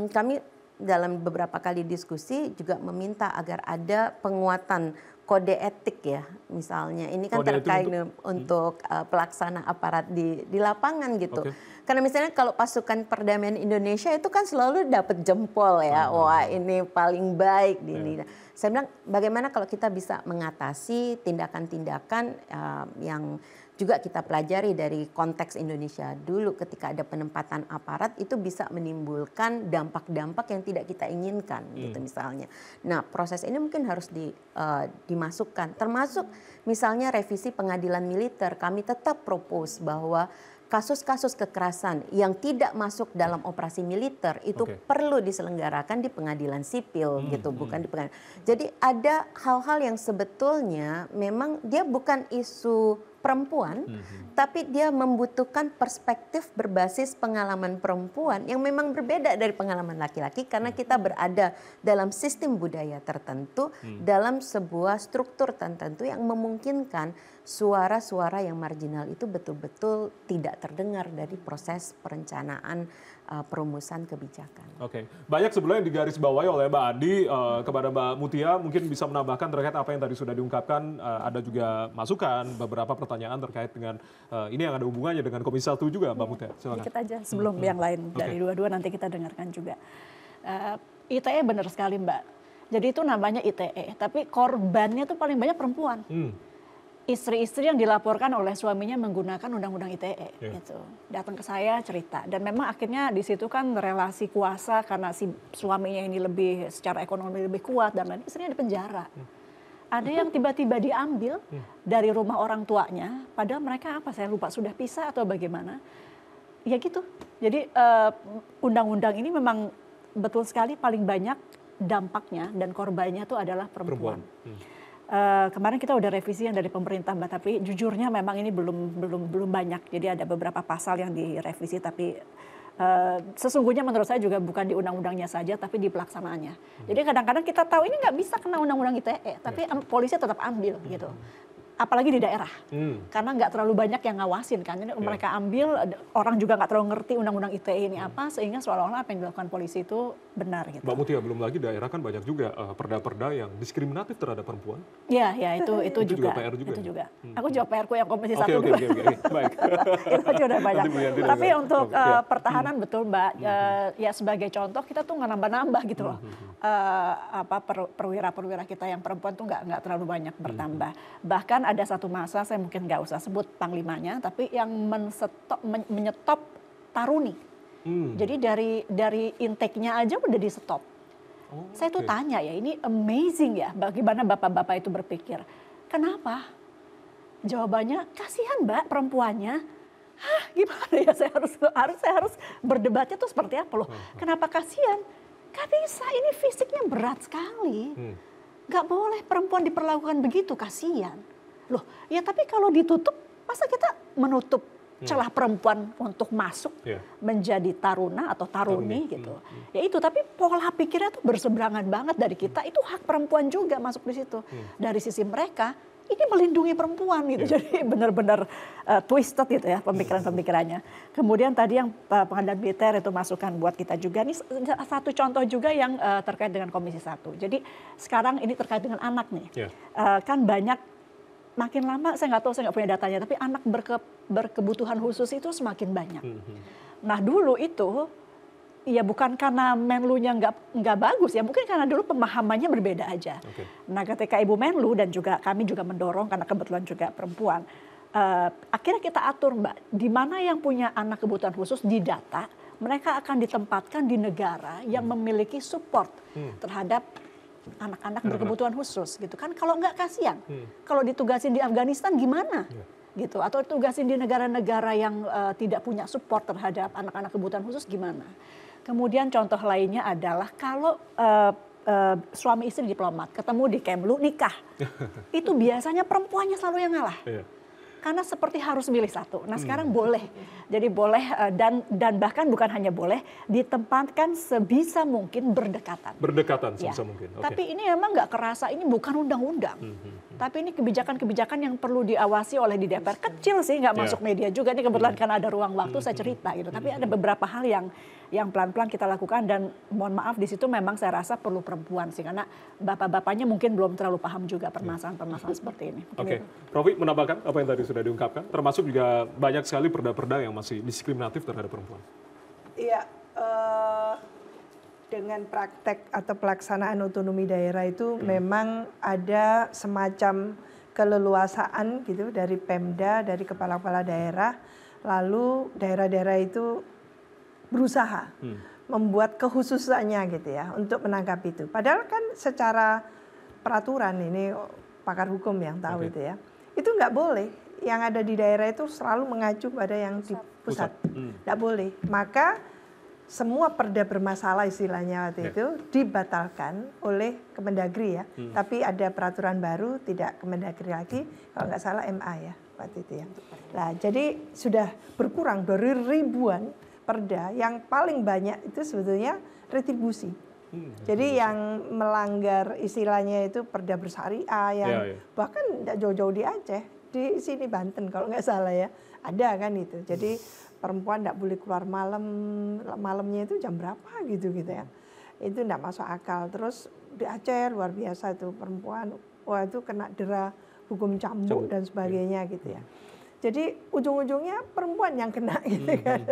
kami dalam beberapa kali diskusi juga meminta agar ada penguatan kode etik ya, misalnya ini kan kode terkait untuk pelaksana aparat di lapangan gitu. Karena misalnya kalau pasukan perdamaian Indonesia itu kan selalu dapat jempol ya, wah ini paling baik di ini. Saya bilang bagaimana kalau kita bisa mengatasi tindakan-tindakan yang juga kita pelajari dari konteks Indonesia dulu ketika ada penempatan aparat itu bisa menimbulkan dampak-dampak yang tidak kita inginkan gitu misalnya. Nah, proses ini mungkin harus dimasukkan, termasuk misalnya revisi pengadilan militer. Kami tetap propose bahwa kasus-kasus kekerasan yang tidak masuk dalam operasi militer itu perlu diselenggarakan di pengadilan sipil gitu, bukan di pengadilan. Jadi ada hal-hal yang sebetulnya memang dia bukan isu perempuan, tapi dia membutuhkan perspektif berbasis pengalaman perempuan yang memang berbeda dari pengalaman laki-laki karena kita berada dalam sistem budaya tertentu, dalam sebuah struktur tertentu yang memungkinkan suara-suara yang marginal itu betul-betul tidak terdengar dari proses perencanaan perumusan kebijakan. Oke, banyak sebenarnya yang digarisbawahi oleh Mbak Andi kepada Mbak Mutia, mungkin bisa menambahkan terkait apa yang tadi sudah diungkapkan. Ada juga masukan, beberapa pertanyaan terkait dengan ini yang ada hubungannya dengan Komisi 1 juga, Mbak Mutia. Silakan. Dikit aja sebelum yang lain dari dua-dua nanti kita dengarkan juga. ITE benar sekali Mbak. Jadi itu namanya ITE, tapi korbannya tuh paling banyak perempuan. Istri-istri yang dilaporkan oleh suaminya menggunakan undang-undang ITE gitu. Datang ke saya cerita, dan memang akhirnya di situ kan relasi kuasa karena si suaminya ini lebih secara ekonomi lebih kuat dan lain, istrinya di penjara. Ada yang tiba-tiba diambil dari rumah orang tuanya, padahal mereka apa saya lupa sudah pisah atau bagaimana. Ya gitu. Jadi undang-undang ini memang betul sekali paling banyak dampaknya dan korbannya itu adalah perempuan. Kemarin kita udah revisi yang dari pemerintah Mbak, tapi jujurnya memang ini belum banyak. Jadi ada beberapa pasal yang direvisi, tapi sesungguhnya menurut saya juga bukan di undang-undangnya saja, tapi di pelaksanaannya. Jadi kadang-kadang kita tahu ini nggak bisa kena undang-undang ITE, tapi polisi tetap ambil gitu. Apalagi di daerah, karena nggak terlalu banyak yang ngawasin kan. Jadi mereka ambil, orang juga nggak terlalu ngerti undang-undang ITE ini apa, sehingga seolah-olah apa yang dilakukan polisi itu benar gitu. Mbak Mutia, belum lagi daerah kan banyak juga perda-perda yang diskriminatif terhadap perempuan. Iya, ya itu juga. PR juga. Itu juga. Aku jawab PR-ku yang Komisi 1 dulu. Oke, baik. Itu aja udah banyak. Tapi untuk pertahanan betul Mbak, ya sebagai contoh kita tuh nggak nambah-nambah gitu loh. Perwira-perwira kita yang perempuan tuh nggak terlalu banyak bertambah. Bahkan ada satu masa, saya mungkin nggak usah sebut panglimanya, tapi yang menyetop taruni. Jadi dari intake-nya aja udah di stop. Saya tuh tanya ya, ini amazing ya, bagaimana bapak-bapak itu berpikir. Kenapa? Jawabannya, kasihan Mbak perempuannya. gimana ya saya harus berdebatnya tuh seperti apa loh? Kenapa kasihan? Gak bisa, ini fisiknya berat sekali. Gak boleh perempuan diperlakukan begitu, kasihan. Loh, ya tapi kalau ditutup, masa kita menutup celah perempuan untuk masuk menjadi taruna atau taruni gitu. Ya itu, tapi pola pikirnya tuh berseberangan banget dari kita. Itu hak perempuan juga masuk di situ. Dari sisi mereka, ini melindungi perempuan gitu. Jadi benar-benar twisted gitu ya pemikiran-pemikirannya. Kemudian tadi yang pengadilan militer itu masukan buat kita juga. Ini satu contoh juga yang terkait dengan Komisi 1. Jadi sekarang ini terkait dengan anak nih. Kan banyak, makin lama saya nggak tahu, saya nggak punya datanya, tapi anak berkebutuhan khusus itu semakin banyak. Nah dulu itu, ya bukan karena Menlu-nya nggak bagus ya, mungkin karena dulu pemahamannya berbeda aja. Nah ketika Ibu Menlu dan juga kami juga mendorong, karena kebetulan juga perempuan, akhirnya kita atur Mbak, di mana yang punya anak kebutuhan khusus didata, mereka akan ditempatkan di negara yang memiliki support terhadap anak-anak berkebutuhan khusus gitu kan. Kalau nggak kasihan, kalau ditugasin di Afghanistan gimana gitu, atau ditugasin di negara-negara yang tidak punya support terhadap anak-anak kebutuhan khusus gimana. Kemudian contoh lainnya adalah kalau suami istri diplomat ketemu di Kemlu nikah, itu biasanya perempuannya selalu yang ngalah. Karena seperti harus milih satu. Nah sekarang boleh. Jadi boleh dan bahkan bukan hanya boleh, ditempatkan sebisa mungkin berdekatan. Berdekatan sebisa mungkin. Tapi ini memang nggak kerasa, ini bukan undang-undang. Tapi ini kebijakan-kebijakan yang perlu diawasi oleh di DPR. Kecil sih, nggak masuk media juga. Ini kebetulan kan ada ruang waktu saya cerita gitu. Tapi ada beberapa hal yang pelan-pelan kita lakukan, dan mohon maaf di situ memang saya rasa perlu perempuan sih, karena bapak-bapaknya mungkin belum terlalu paham juga permasalahan-permasalahan seperti ini. Profi menambahkan apa yang tadi sudah diungkapkan, termasuk juga banyak sekali perda-perda yang masih diskriminatif terhadap perempuan. Iya, dengan praktek atau pelaksanaan otonomi daerah itu memang ada semacam keleluasaan gitu dari Pemda, dari kepala-kepala daerah, lalu daerah-daerah itu berusaha membuat kekhususannya gitu ya untuk menangkap itu. Padahal kan secara peraturan, ini pakar hukum yang tahu itu ya, itu nggak boleh. Yang ada di daerah itu selalu mengacu pada yang di pusat. Nggak boleh. Maka semua perda bermasalah istilahnya waktu itu dibatalkan oleh Kemendagri ya. Tapi ada peraturan baru, tidak Kemendagri lagi, kalau nggak salah MA ya waktu itu ya. Nah jadi sudah berkurang dari ribuan perda, yang paling banyak itu sebetulnya retribusi. Jadi yang melanggar istilahnya itu perda bersyariah, yang bahkan tidak jauh-jauh di Aceh, di sini Banten kalau nggak salah ya, ada kan itu. Jadi perempuan tidak boleh keluar malamnya itu jam berapa gitu ya. Itu tidak masuk akal. Terus di Aceh luar biasa tuh perempuan, wah itu kena dera hukum cambuk dan sebagainya gitu ya. Jadi ujung-ujungnya perempuan yang kena gitu kan.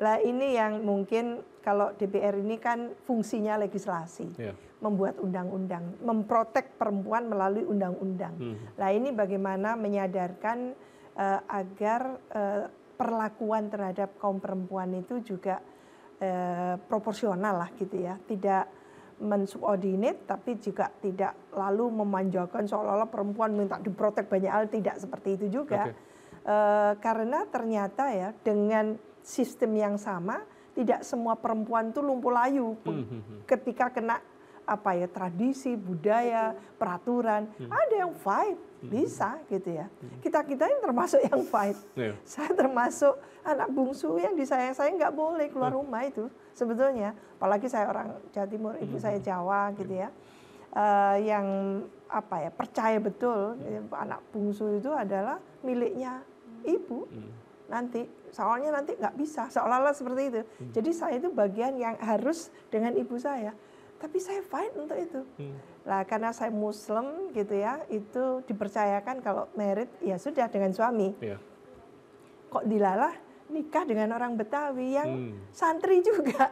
Lah ini yang mungkin kalau DPR ini kan fungsinya legislasi, membuat undang-undang, memprotek perempuan melalui undang-undang. Lah ini bagaimana menyadarkan agar perlakuan terhadap kaum perempuan itu juga proporsional lah gitu ya, tidak mensubordinate tapi juga tidak lalu memanjakan seolah-olah perempuan minta diprotek banyak hal, tidak seperti itu juga. Karena ternyata ya dengan sistem yang sama tidak semua perempuan itu lumpuh layu ketika kena apa ya, tradisi, budaya, peraturan. Ada yang fight, bisa gitu ya. Kita ini termasuk yang fight. Saya termasuk anak bungsu yang disayang-sayang, nggak boleh keluar rumah itu sebetulnya. Apalagi saya orang Jawa Timur, ibu saya Jawa gitu ya. Yang apa ya, percaya betul anak bungsu itu adalah miliknya ibu. Nanti soalnya nanti nggak bisa, seolah-olah seperti itu. Jadi saya itu bagian yang harus dengan ibu saya, tapi saya fight untuk itu. Lah karena saya Muslim gitu ya, itu dipercayakan kalau merit ya sudah dengan suami. Kok dilalah nikah dengan orang Betawi yang santri juga.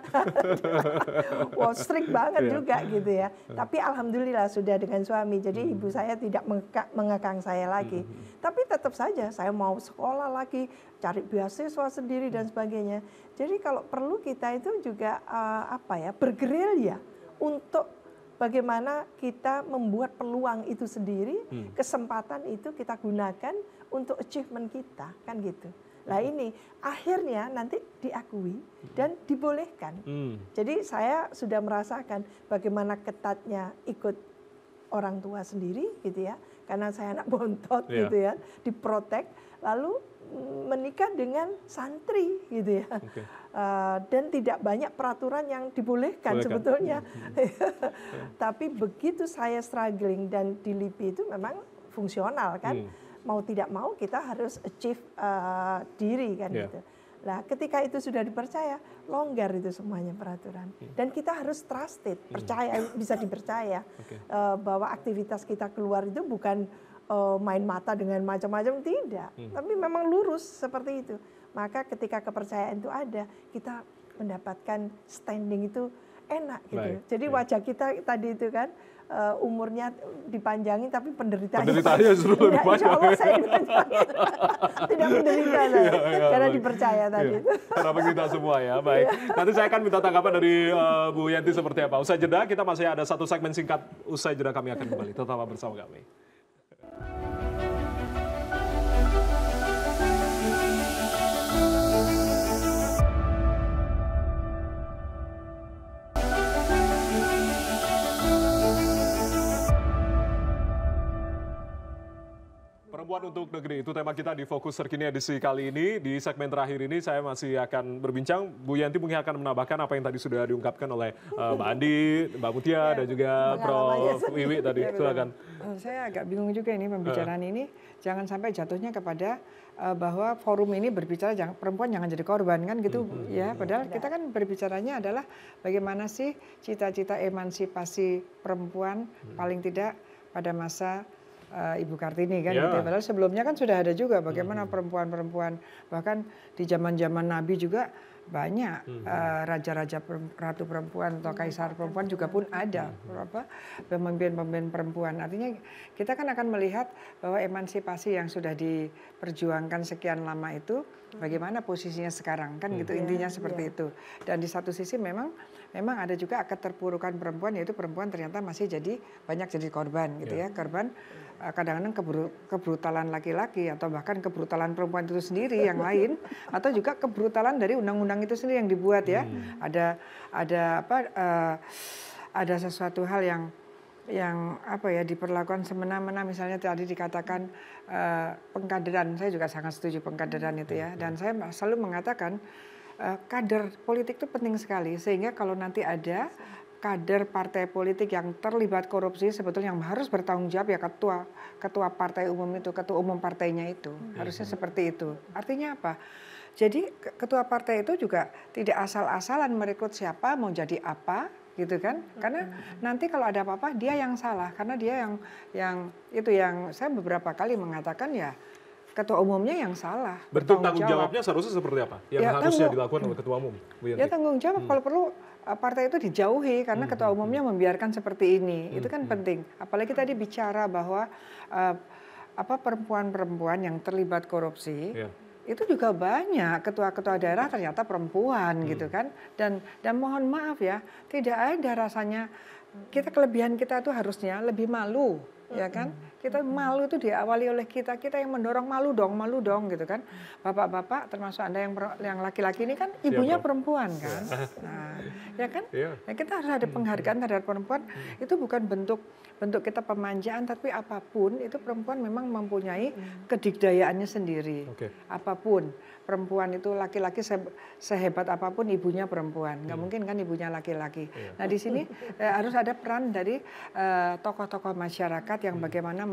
Wow, strict banget juga gitu ya. Tapi alhamdulillah sudah dengan suami. Jadi ibu saya tidak mengekang saya lagi. Tapi tetap saja saya mau sekolah lagi, cari beasiswa sendiri dan sebagainya. Jadi kalau perlu kita itu juga bergerilya untuk bagaimana kita membuat peluang itu sendiri, kesempatan itu kita gunakan untuk achievement kita, kan gitu. Nah ini akhirnya nanti diakui dan dibolehkan. Jadi saya sudah merasakan bagaimana ketatnya ikut orang tua sendiri gitu ya, karena saya anak bontot gitu ya, diprotek, lalu menikah dengan santri gitu ya. Dan tidak banyak peraturan yang dibolehkan sebetulnya. Tapi begitu saya struggling dan di LIPI itu memang fungsional kan. Mau tidak mau kita harus achieve diri kan gitu. Nah ketika itu sudah dipercaya, longgar itu semuanya peraturan. Dan kita harus trusted, percaya, bisa dipercaya bahwa aktivitas kita keluar itu bukan main mata dengan macam-macam, tidak. Tapi memang lurus seperti itu. Maka ketika kepercayaan itu ada, kita mendapatkan standing itu enak gitu. Jadi wajah kita tadi itu kan, umurnya dipanjangin tapi penderitaannya justru lebih banyak. Insya Allah saya tidak menderita karena dipercaya tadi itu. Harapan kita semua ya, baik. Nanti saya akan minta tanggapan dari Bu Yanti seperti apa. Usai jeda kita masih ada satu segmen singkat. Usai jeda kami akan kembali. Tetaplah bersama kami. Perempuan untuk negeri, itu tema kita di Fokus Terkini edisi kali ini. Di segmen terakhir ini saya masih akan berbincang. Bu Yanti mungkin akan menambahkan apa yang tadi sudah diungkapkan oleh Mbak Andi, Mbak Mutia, dan juga Prof. Wiwi tadi. Silakan. Saya agak bingung juga ini pembicaraan ini. Jangan sampai jatuhnya kepada bahwa forum ini berbicara perempuan jangan jadi korban kan gitu ya. Padahal kita kan berbicaranya adalah bagaimana sih cita-cita emansipasi perempuan paling tidak pada masa Ibu Kartini kan gitu. Padahal sebelumnya kan sudah ada juga bagaimana perempuan-perempuan, bahkan di zaman-zaman Nabi juga banyak raja-raja ratu perempuan atau kaisar perempuan juga pun ada pemimpin-pemimpin perempuan. Artinya kita kan akan melihat bahwa emansipasi yang sudah diperjuangkan sekian lama itu bagaimana posisinya sekarang kan gitu, intinya seperti itu. Dan di satu sisi memang ada juga keterpurukan perempuan, yaitu perempuan ternyata masih banyak jadi korban gitu ya, korban kadang-kadang kebrutalan laki-laki atau bahkan kebrutalan perempuan itu sendiri yang lain, atau juga kebrutalan dari undang-undang itu sendiri yang dibuat ya. Ada sesuatu hal yang diperlakukan semena-mena, misalnya tadi dikatakan pengkaderan. Saya juga sangat setuju pengkaderan itu ya, dan saya selalu mengatakan kader politik itu penting sekali, sehingga kalau nanti ada kader partai politik yang terlibat korupsi, sebetulnya yang harus bertanggung jawab ya ketua partai umum itu, ketua umum partainya itu, harusnya seperti itu. Artinya apa? Jadi ketua partai itu juga tidak asal-asalan merekrut siapa mau jadi apa gitu kan, karena nanti kalau ada apa-apa dia yang salah, karena dia yang saya beberapa kali mengatakan ya ketua umumnya yang salah. Bentuk tanggung jawabnya seharusnya seperti apa yang harusnya dilakukan oleh ketua umum? Ya tanggung jawab kalau perlu partai itu dijauhi karena ketua umumnya membiarkan seperti ini. Itu kan penting. Apalagi tadi bicara bahwa perempuan-perempuan yang terlibat korupsi itu juga banyak, ketua-ketua daerah ternyata perempuan gitu kan. Dan mohon maaf ya, tidak ada rasanya kelebihan kita itu harusnya lebih malu. Ya kan, kita malu itu diawali oleh kita yang mendorong malu dong gitu kan. Bapak-bapak termasuk Anda yang laki-laki ini kan ibunya perempuan kan. Nah, ya kan, ya kita harus ada penghargaan terhadap perempuan. Itu bukan bentuk kita pemanjaan, tapi apapun itu perempuan memang mempunyai kedikdayaannya sendiri. Apapun perempuan itu, laki-laki sehebat apapun ibunya perempuan, nggak mungkin kan ibunya laki-laki. Nah di sini harus ada peran dari tokoh-tokoh masyarakat yang bagaimana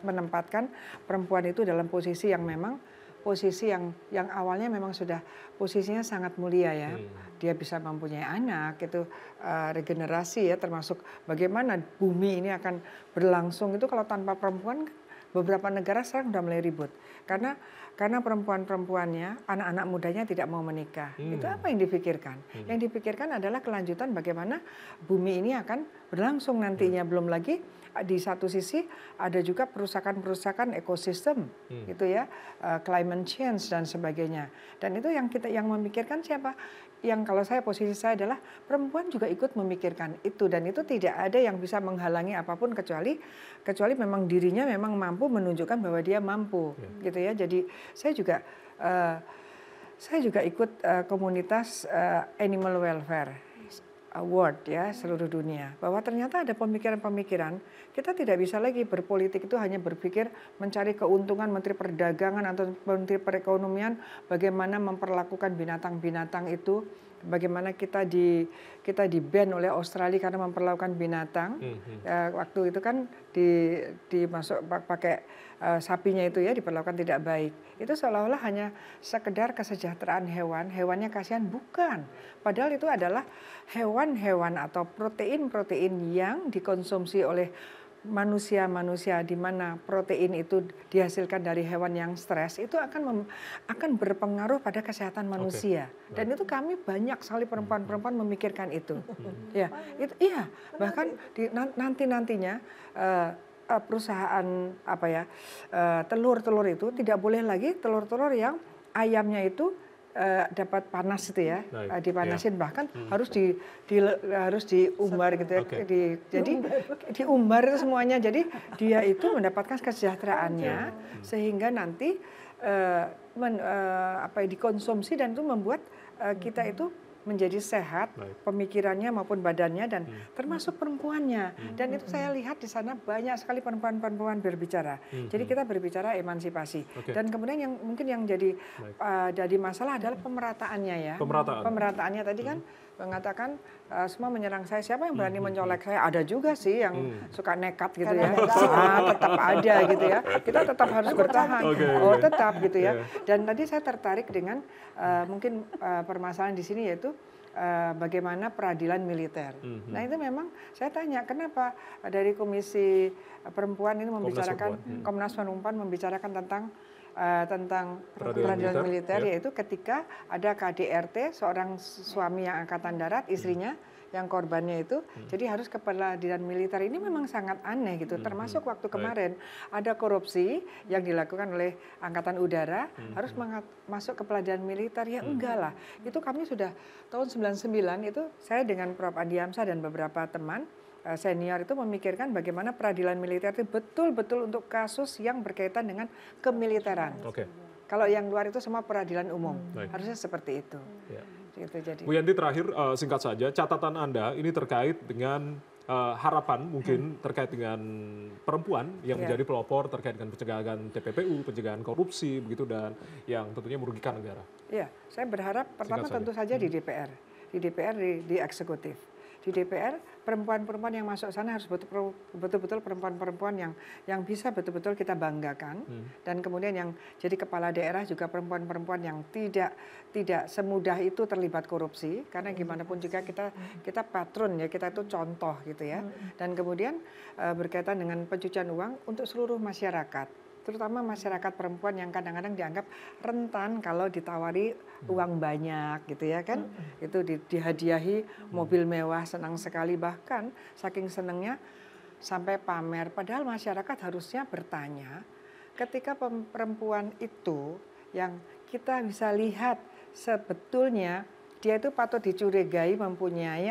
menempatkan perempuan itu dalam posisi yang memang posisi yang awalnya memang sudah posisinya sangat mulia ya. Dia bisa mempunyai anak, itu regenerasi ya, termasuk bagaimana bumi ini akan berlangsung itu kalau tanpa perempuan. Beberapa negara sekarang sudah mulai ribut karena perempuan-perempuannya, anak-anak mudanya tidak mau menikah. Itu apa yang dipikirkan? Yang dipikirkan adalah kelanjutan bagaimana bumi ini akan berlangsung nantinya. Belum lagi di satu sisi ada juga perusakan ekosistem gitu ya, climate change dan sebagainya. Dan itu yang memikirkan siapa? Yang kalau posisi saya adalah perempuan juga ikut memikirkan itu, dan itu tidak ada yang bisa menghalangi apapun kecuali memang dirinya memang mampu menunjukkan bahwa dia mampu gitu ya. Jadi saya juga ikut komunitas Animal Welfare Award ya seluruh dunia, bahwa ternyata ada pemikiran-pemikiran kita tidak bisa lagi berpolitik itu hanya berpikir mencari keuntungan Menteri Perdagangan atau Menteri Perekonomian, bagaimana memperlakukan binatang-binatang itu, bagaimana kita di ban oleh Australia karena memperlakukan binatang. Waktu itu kan dimasuk pakai sapinya itu ya diperlakukan tidak baik. Itu seolah-olah hanya sekedar kesejahteraan hewannya kasihan, bukan. Padahal itu adalah hewan-hewan atau protein-protein yang dikonsumsi oleh manusia di mana protein itu dihasilkan dari hewan yang stres, itu akan berpengaruh pada kesehatan manusia. Dan itu kami banyak sekali perempuan-perempuan memikirkan itu. Ya, itu iya, bahkan nantinya perusahaan telur-telur itu tidak boleh lagi telur-telur yang ayamnya itu dapat panas itu ya, dipanasin, bahkan harus diumbar gitu ya. Jadi diumbar itu semuanya. Jadi dia itu mendapatkan kesejahteraannya sehingga nanti dikonsumsi, dan itu membuat kita itu menjadi sehat pemikirannya maupun badannya, dan termasuk perempuannya. Dan itu saya lihat di sana banyak sekali perempuan-perempuan berbicara. Jadi kita berbicara emansipasi. Dan kemudian yang mungkin yang jadi masalah adalah pemerataannya ya. Pemerataannya tadi kan mengatakan semua menyerang saya, siapa yang berani mencolek saya? Ada juga sih yang suka nekat gitu ya. Tetap ada gitu ya. Kita tetap harus bertahan. Tetap gitu ya. Dan tadi saya tertarik dengan mungkin permasalahan di sini yaitu bagaimana peradilan militer. Nah itu memang saya tanya kenapa dari Komisi Perempuan ini membicarakan, Komnas Perempuan membicarakan tentang peradilan militer, yaitu ketika ada KDRT, seorang suami yang angkatan darat, istrinya yang korbannya itu, jadi harus ke peradilan militer. Ini memang sangat aneh gitu. Termasuk waktu kemarin ada korupsi yang dilakukan oleh Angkatan Udara, harus masuk ke peradilan militer. Ya enggak lah. Itu kami sudah tahun 99 itu saya dengan Prof. Andi Hamzah dan beberapa teman senior itu memikirkan bagaimana peradilan militer itu betul-betul untuk kasus yang berkaitan dengan kemiliteran. Kalau yang luar itu semua peradilan umum. Harusnya seperti itu. Gitu, jadi. Bu Yanti, terakhir singkat saja, catatan Anda ini terkait dengan harapan mungkin terkait dengan perempuan yang menjadi pelopor terkait dengan pencegahan TPPU, pencegahan korupsi begitu, dan yang tentunya merugikan negara. Iya, saya berharap pertama tentu saja di DPR, di eksekutif. Di DPR, perempuan-perempuan yang masuk sana harus betul-betul perempuan-perempuan yang bisa betul-betul kita banggakan. Dan kemudian yang jadi kepala daerah juga perempuan-perempuan yang tidak semudah itu terlibat korupsi. Karena gimana pun juga kita patron ya, kita itu contoh gitu ya. Dan kemudian berkaitan dengan pencucian uang untuk seluruh masyarakat. Terutama masyarakat perempuan yang kadang-kadang dianggap rentan kalau ditawari uang banyak gitu ya kan. Itu dihadiahi mobil mewah, senang sekali, bahkan saking senangnya sampai pamer. Padahal masyarakat harusnya bertanya, ketika perempuan itu yang kita bisa lihat sebetulnya dia itu patut dicurigai mempunyai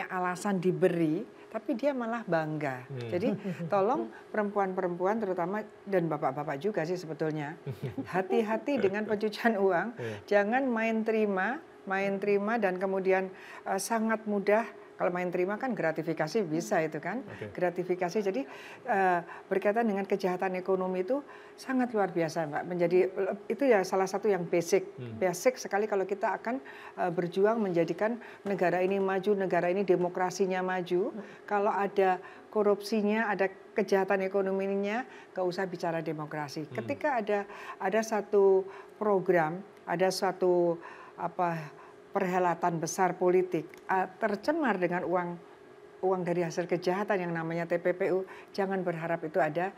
alasan diberi, tapi dia malah bangga. Jadi tolong perempuan-perempuan terutama dan bapak-bapak juga sih sebetulnya, hati-hati dengan pencucian uang. Jangan main terima dan kemudian sangat mudah. Kalau main terima kan gratifikasi bisa itu kan, gratifikasi. Jadi berkaitan dengan kejahatan ekonomi itu sangat luar biasa, Mbak. Itu ya salah satu yang basic sekali kalau kita akan berjuang menjadikan negara ini maju, negara ini demokrasinya maju. Kalau ada korupsinya, ada kejahatan ekonominya, gak usah bicara demokrasi. Ketika ada satu program, ada suatu perhelatan besar politik tercemar dengan uang dari hasil kejahatan yang namanya TPPU, jangan berharap itu ada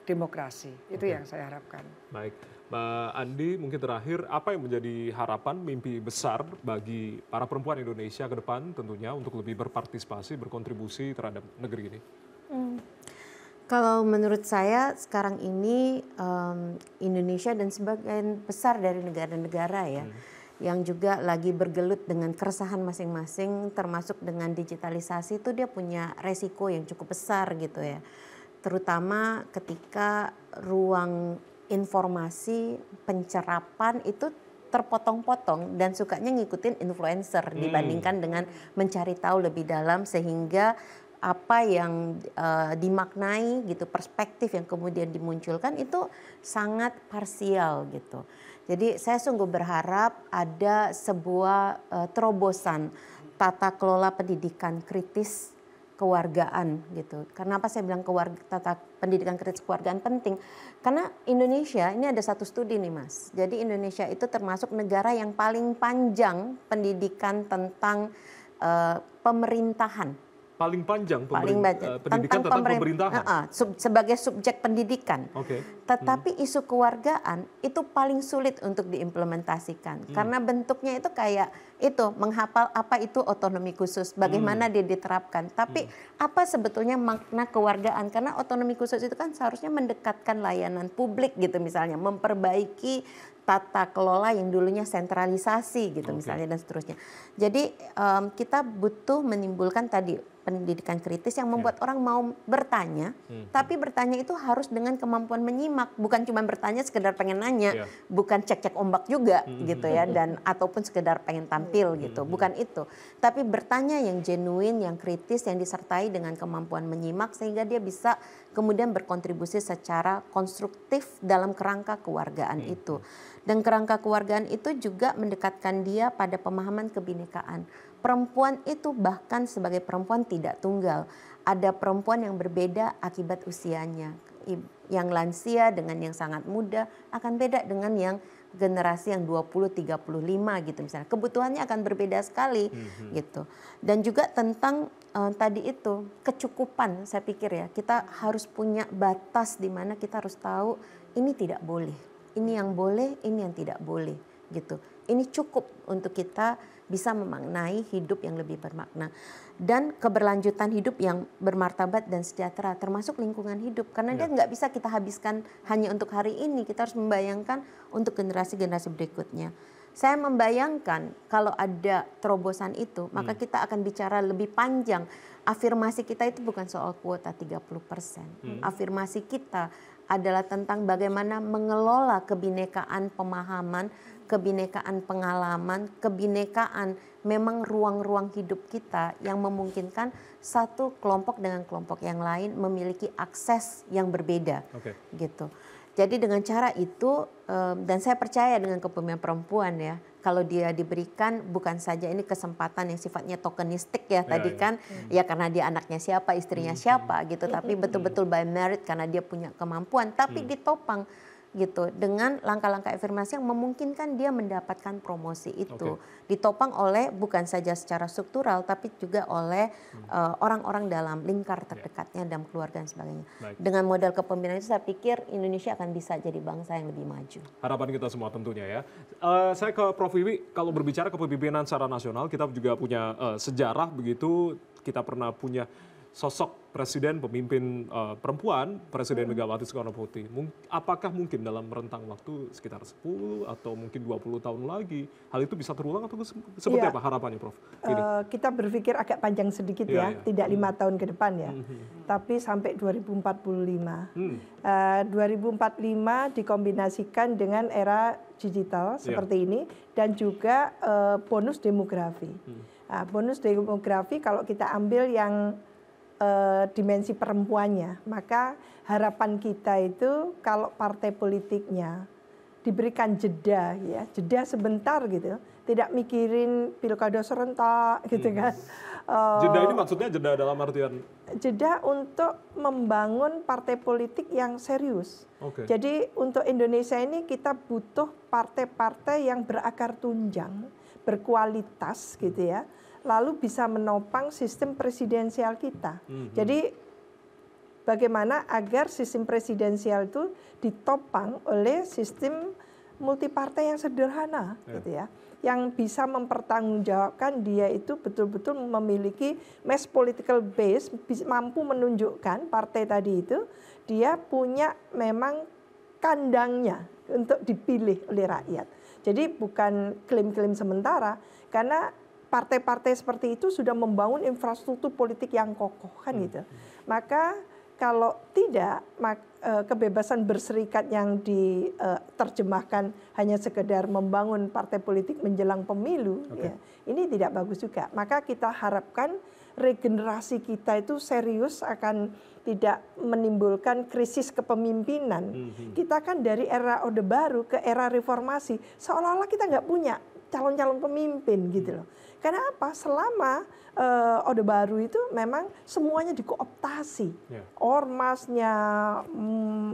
demokrasi. Itu yang saya harapkan. Baik. Mbak Andi, mungkin terakhir, apa yang menjadi harapan, mimpi besar bagi para perempuan Indonesia ke depan tentunya untuk lebih berpartisipasi, berkontribusi terhadap negeri ini? Kalau menurut saya sekarang ini Indonesia dan sebagian besar dari negara-negara ya, yang juga lagi bergelut dengan keresahan masing-masing, termasuk dengan digitalisasi, itu dia punya resiko yang cukup besar gitu ya. Terutama ketika ruang informasi pencerapan itu terpotong-potong dan sukanya ngikutin influencer dibandingkan dengan mencari tahu lebih dalam, sehingga apa yang dimaknai gitu, perspektif yang kemudian dimunculkan itu sangat parsial gitu. Jadi saya sungguh berharap ada sebuah terobosan tata kelola pendidikan kritis kewargaan gitu. Kenapa saya bilang tata pendidikan kritis kewargaan penting? Karena Indonesia ini ada satu studi nih Mas. Jadi Indonesia itu termasuk negara yang paling panjang pendidikan tentang pemerintahan. Paling panjang pendidikan tentang pemerintahan sebagai subjek pendidikan. Tetapi isu kewargaan itu paling sulit untuk diimplementasikan karena bentuknya itu kayak itu menghafal apa itu otonomi khusus, bagaimana dia diterapkan. Tapi apa sebetulnya makna kewargaan? Karena otonomi khusus itu kan seharusnya mendekatkan layanan publik gitu, misalnya memperbaiki tata kelola yang dulunya sentralisasi gitu misalnya dan seterusnya. Jadi kita butuh menimbulkan tadi pendidikan kritis yang membuat orang mau bertanya, tapi bertanya itu harus dengan kemampuan menyimak, bukan cuma bertanya sekedar pengen nanya, bukan cek-cek ombak juga gitu ya, dan ataupun sekedar pengen tampil gitu, bukan itu. Tapi bertanya yang genuine, yang kritis, yang disertai dengan kemampuan menyimak sehingga dia bisa kemudian berkontribusi secara konstruktif dalam kerangka kewargaan itu. Dan kerangka kewargaan itu juga mendekatkan dia pada pemahaman kebinekaan. Perempuan itu bahkan sebagai perempuan tidak tunggal. Ada perempuan yang berbeda akibat usianya. Yang lansia dengan yang sangat muda akan beda dengan yang generasi yang 20-35 gitu misalnya. Kebutuhannya akan berbeda sekali gitu. Dan juga tentang tadi itu kecukupan, saya pikir ya. Kita harus punya batas di mana kita harus tahu ini tidak boleh. Ini yang boleh, ini yang tidak boleh gitu. Ini cukup untuk kita bisa memaknai hidup yang lebih bermakna dan keberlanjutan hidup yang bermartabat dan sejahtera, termasuk lingkungan hidup, karena dia nggak bisa kita habiskan hanya untuk hari ini. Kita harus membayangkan untuk generasi-generasi berikutnya. Saya membayangkan kalau ada terobosan itu, maka kita akan bicara lebih panjang. Afirmasi kita itu bukan soal kuota 30%. Afirmasi kita adalah tentang bagaimana mengelola kebinekaan pemahaman, kebinekaan pengalaman, kebinekaan memang ruang-ruang hidup kita yang memungkinkan satu kelompok dengan kelompok yang lain memiliki akses yang berbeda, gitu. Jadi dengan cara itu, dan saya percaya dengan kepemimpinan perempuan ya, kalau dia diberikan bukan saja ini kesempatan yang sifatnya tokenistik ya, tadi kan ya karena dia anaknya siapa, istrinya siapa gitu, tapi betul-betul by merit karena dia punya kemampuan, tapi ditopang gitu dengan langkah-langkah afirmasi yang memungkinkan dia mendapatkan promosi itu, ditopang oleh bukan saja secara struktural tapi juga oleh orang-orang dalam lingkar terdekatnya dalam keluarga dan sebagainya. Dengan modal kepemimpinan itu saya pikir Indonesia akan bisa jadi bangsa yang lebih maju. Harapan kita semua tentunya ya. Saya ke Prof. Wiwi, kalau berbicara kepemimpinan secara nasional kita juga punya sejarah begitu, kita pernah punya sosok presiden pemimpin perempuan, Presiden Megawati Soekarno Putri. Apakah mungkin dalam rentang waktu sekitar 10 atau mungkin 20 tahun lagi hal itu bisa terulang atau seperti apa harapannya, Prof? Kita berpikir agak panjang sedikit tidak 5 tahun ke depan ya, tapi sampai 2045. 2045 dikombinasikan dengan era digital seperti ini dan juga bonus demografi. Bonus demografi kalau kita ambil yang dimensi perempuannya, maka harapan kita itu kalau partai politiknya diberikan jeda ya, jeda sebentar gitu, tidak mikirin pilkada serentak gitu kan. Jeda ini maksudnya jeda dalam artian? Jeda untuk membangun partai politik yang serius. Jadi untuk Indonesia ini kita butuh partai-partai yang berakar tunjang, berkualitas gitu ya, lalu bisa menopang sistem presidensial kita. Jadi bagaimana agar sistem presidensial itu ditopang oleh sistem multipartai yang sederhana, gitu ya, yang bisa mempertanggungjawabkan dia itu betul-betul memiliki mass political base, mampu menunjukkan partai tadi itu dia punya memang kandangnya untuk dipilih oleh rakyat. Jadi bukan klaim-klaim sementara, karena partai-partai seperti itu sudah membangun infrastruktur politik yang kokoh kan gitu. Maka kalau tidak, kebebasan berserikat yang diterjemahkan hanya sekedar membangun partai politik menjelang pemilu, ya, ini tidak bagus juga. Maka kita harapkan regenerasi kita itu serius akan tidak menimbulkan krisis kepemimpinan. Kita kan dari era Orde Baru ke era reformasi, seolah-olah kita nggak punya calon-calon pemimpin gitu loh. Karena apa? Selama Orde Baru itu memang semuanya dikooptasi, ormasnya,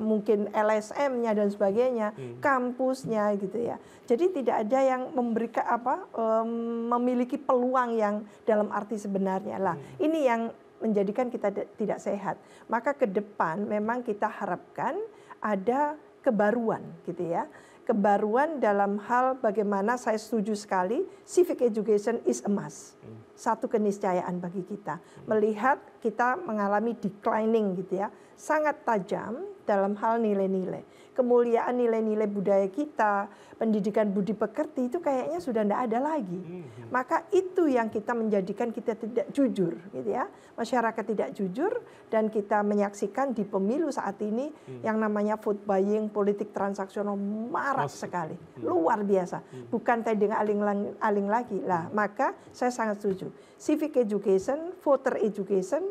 mungkin LSM-nya dan sebagainya, kampusnya gitu ya. Jadi tidak ada yang memberikan memiliki peluang yang dalam arti sebenarnya lah. Ini yang menjadikan kita tidak sehat. Maka ke depan memang kita harapkan ada kebaruan gitu ya. Kebaruan dalam hal bagaimana saya setuju sekali civic education is a must. Satu keniscayaan bagi kita. Melihat kita mengalami declining gitu ya. Sangat tajam dalam hal nilai-nilai. Kemuliaan nilai-nilai budaya kita, pendidikan budi pekerti itu kayaknya sudah tidak ada lagi. Maka itu yang kita menjadikan kita tidak jujur gitu ya. Masyarakat tidak jujur dan kita menyaksikan di pemilu saat ini yang namanya vote buying, politik transaksional marak sekali. Luar biasa. Bukan tadi dengan aling lagi. Lah, maka saya sangat setuju. Civic education, voter education,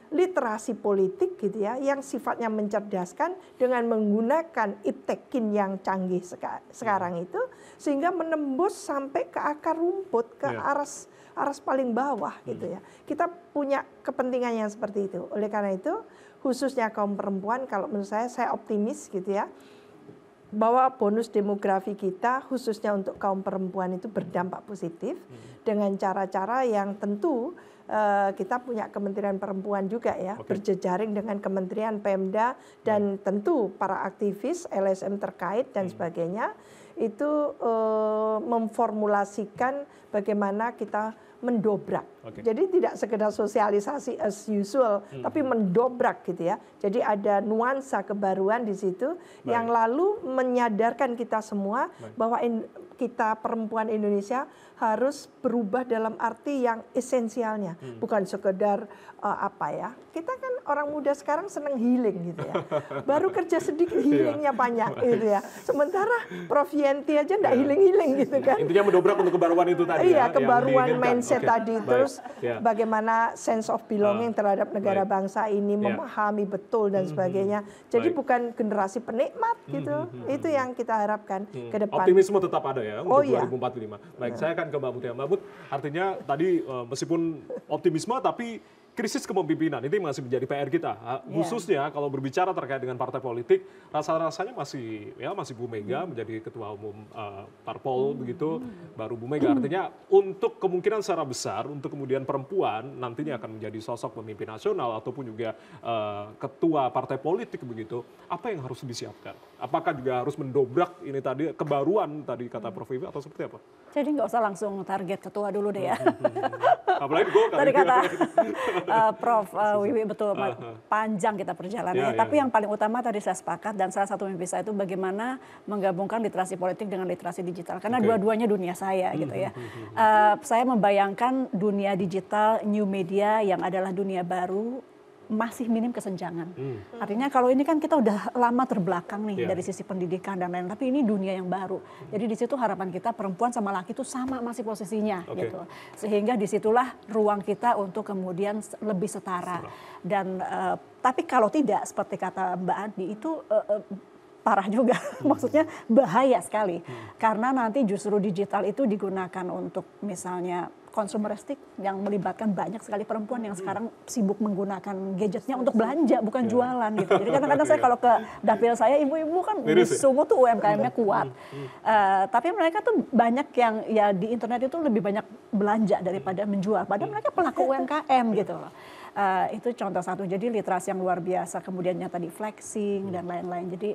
literasi politik gitu ya, yang sifatnya mencerdaskan dengan menggunakan iptekin yang canggih sekarang itu, sehingga menembus sampai ke akar rumput, ke aras paling bawah gitu ya. Kita punya kepentingan yang seperti itu. Oleh karena itu, khususnya kaum perempuan, kalau menurut saya optimis gitu ya, bahwa bonus demografi kita khususnya untuk kaum perempuan itu berdampak positif dengan cara-cara yang tentu kita punya Kementerian Perempuan juga ya, berjejaring dengan Kementerian Pemda dan tentu para aktivis LSM terkait dan sebagainya itu memformulasikan bagaimana kita mendobrak. Jadi tidak sekedar sosialisasi as usual, tapi mendobrak gitu ya. Jadi ada nuansa kebaruan di situ yang lalu menyadarkan kita semua bahwa kita perempuan Indonesia harus berubah dalam arti yang esensialnya, bukan sekedar kita kan orang muda sekarang senang healing gitu ya, baru kerja sedikit healingnya banyak gitu ya, sementara Prof Yenti aja enggak healing gitu kan. Intinya mendobrak untuk kebaruan itu tadi. Iya, kebaruan mindset tadi, terus bagaimana sense of belonging terhadap negara bangsa ini, memahami betul dan sebagainya. Jadi bukan generasi penikmat gitu, itu yang kita harapkan ke depan. Optimisme tetap ada ya untuk 2045. Baik, saya akan ke Mbak Mutia. Mbak Mut, artinya tadi meskipun optimisme tapi krisis kepemimpinan itu masih menjadi PR kita. Khususnya kalau berbicara terkait dengan partai politik, rasa-rasanya masih Bu Mega menjadi ketua umum parpol begitu, baru Bu Mega. Artinya untuk kemungkinan secara besar untuk kemudian perempuan nantinya akan menjadi sosok pemimpin nasional ataupun juga ketua partai politik begitu. Apa yang harus disiapkan? Apakah juga harus mendobrak ini tadi kebaruan tadi kata Prof Wiwi atau seperti apa? Jadi nggak usah langsung target ketua dulu deh ya. Apalagi gue tadi kata Prof Wiwi betul, panjang kita perjalanannya. Tapi yang paling utama tadi saya sepakat dan salah satu mimpi saya itu bagaimana menggabungkan literasi politik dengan literasi digital. Karena dua-duanya dunia saya gitu ya. Saya membayangkan dunia digital, new media yang adalah dunia baru, masih minim kesenjangan. Artinya kalau ini kan kita udah lama terbelakang nih dari sisi pendidikan dan lain-lain, tapi ini dunia yang baru. Jadi di situ harapan kita perempuan sama laki itu sama masih posisinya gitu. Sehingga disitulah ruang kita untuk kemudian lebih setara. Dan tapi kalau tidak seperti kata Mbak Andi itu parah juga, maksudnya bahaya sekali. Karena nanti justru digital itu digunakan untuk misalnya konsumeristik yang melibatkan banyak sekali perempuan yang sekarang sibuk menggunakan gadgetnya untuk belanja, bukan jualan gitu. Jadi kadang-kadang saya kalau ke dapil saya, ibu-ibu kan di Sumo tuh UMKM-nya kuat. Tapi mereka tuh banyak yang ya di internet itu lebih banyak belanja daripada menjual. Padahal mereka pelaku UMKM gitu loh. Itu contoh satu. Jadi literasi yang luar biasa. Kemudiannya tadi flexing dan lain-lain. Jadi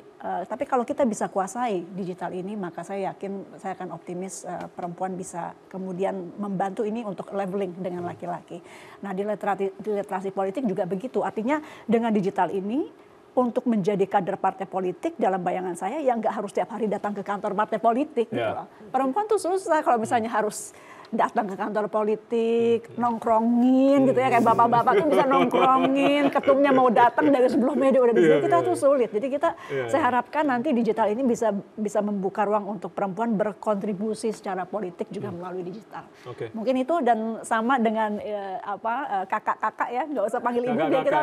tapi kalau kita bisa kuasai digital ini, maka saya yakin saya akan optimis perempuan bisa kemudian membantu ini untuk leveling dengan laki-laki. Nah di literasi politik juga begitu. Artinya dengan digital ini untuk menjadi kader partai politik dalam bayangan saya yang nggak harus tiap hari datang ke kantor partai politik gitu loh. Perempuan tuh susah kalau misalnya harus datang ke kantor politik, nongkrongin gitu ya, kayak bapak-bapak tuh bisa nongkrongin, ketumnya mau datang dari sebelumnya dia udah di sini, kita tuh sulit. Jadi kita saya harapkan nanti digital ini bisa membuka ruang untuk perempuan berkontribusi secara politik juga melalui digital. Mungkin itu dan sama dengan kakak-kakak ya, nggak usah panggil ibu dia, kita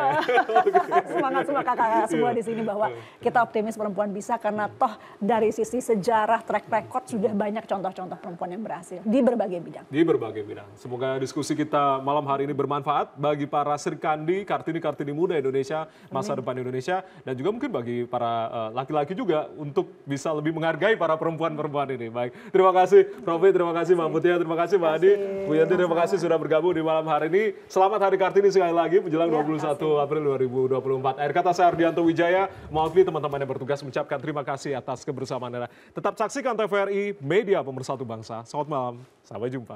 semangat semua kakak semua di sini bahwa kita optimis perempuan bisa, karena toh dari sisi sejarah track record sudah banyak contoh-contoh perempuan yang berhasil di berbagai bidang. Di berbagai bidang. Semoga diskusi kita malam hari ini bermanfaat bagi para Serikandi, Kartini-Kartini muda Indonesia, masa depan Indonesia, dan juga mungkin bagi para laki-laki juga untuk bisa lebih menghargai para perempuan-perempuan ini. Baik, terima kasih Prof, terima kasih Mbak Mutia, terima kasih Mbak Adi, Bu Yanti, terima kasih sudah bergabung di malam hari ini. Selamat Hari Kartini sekali lagi menjelang 21 April 2024. Akhir kata saya Ardianto Wijaya, mewakili teman-teman yang bertugas mengucapkan terima kasih atas kebersamaan Anda. Tetap saksikan TVRI, media pemersatu bangsa. Selamat malam, sampai jumpa.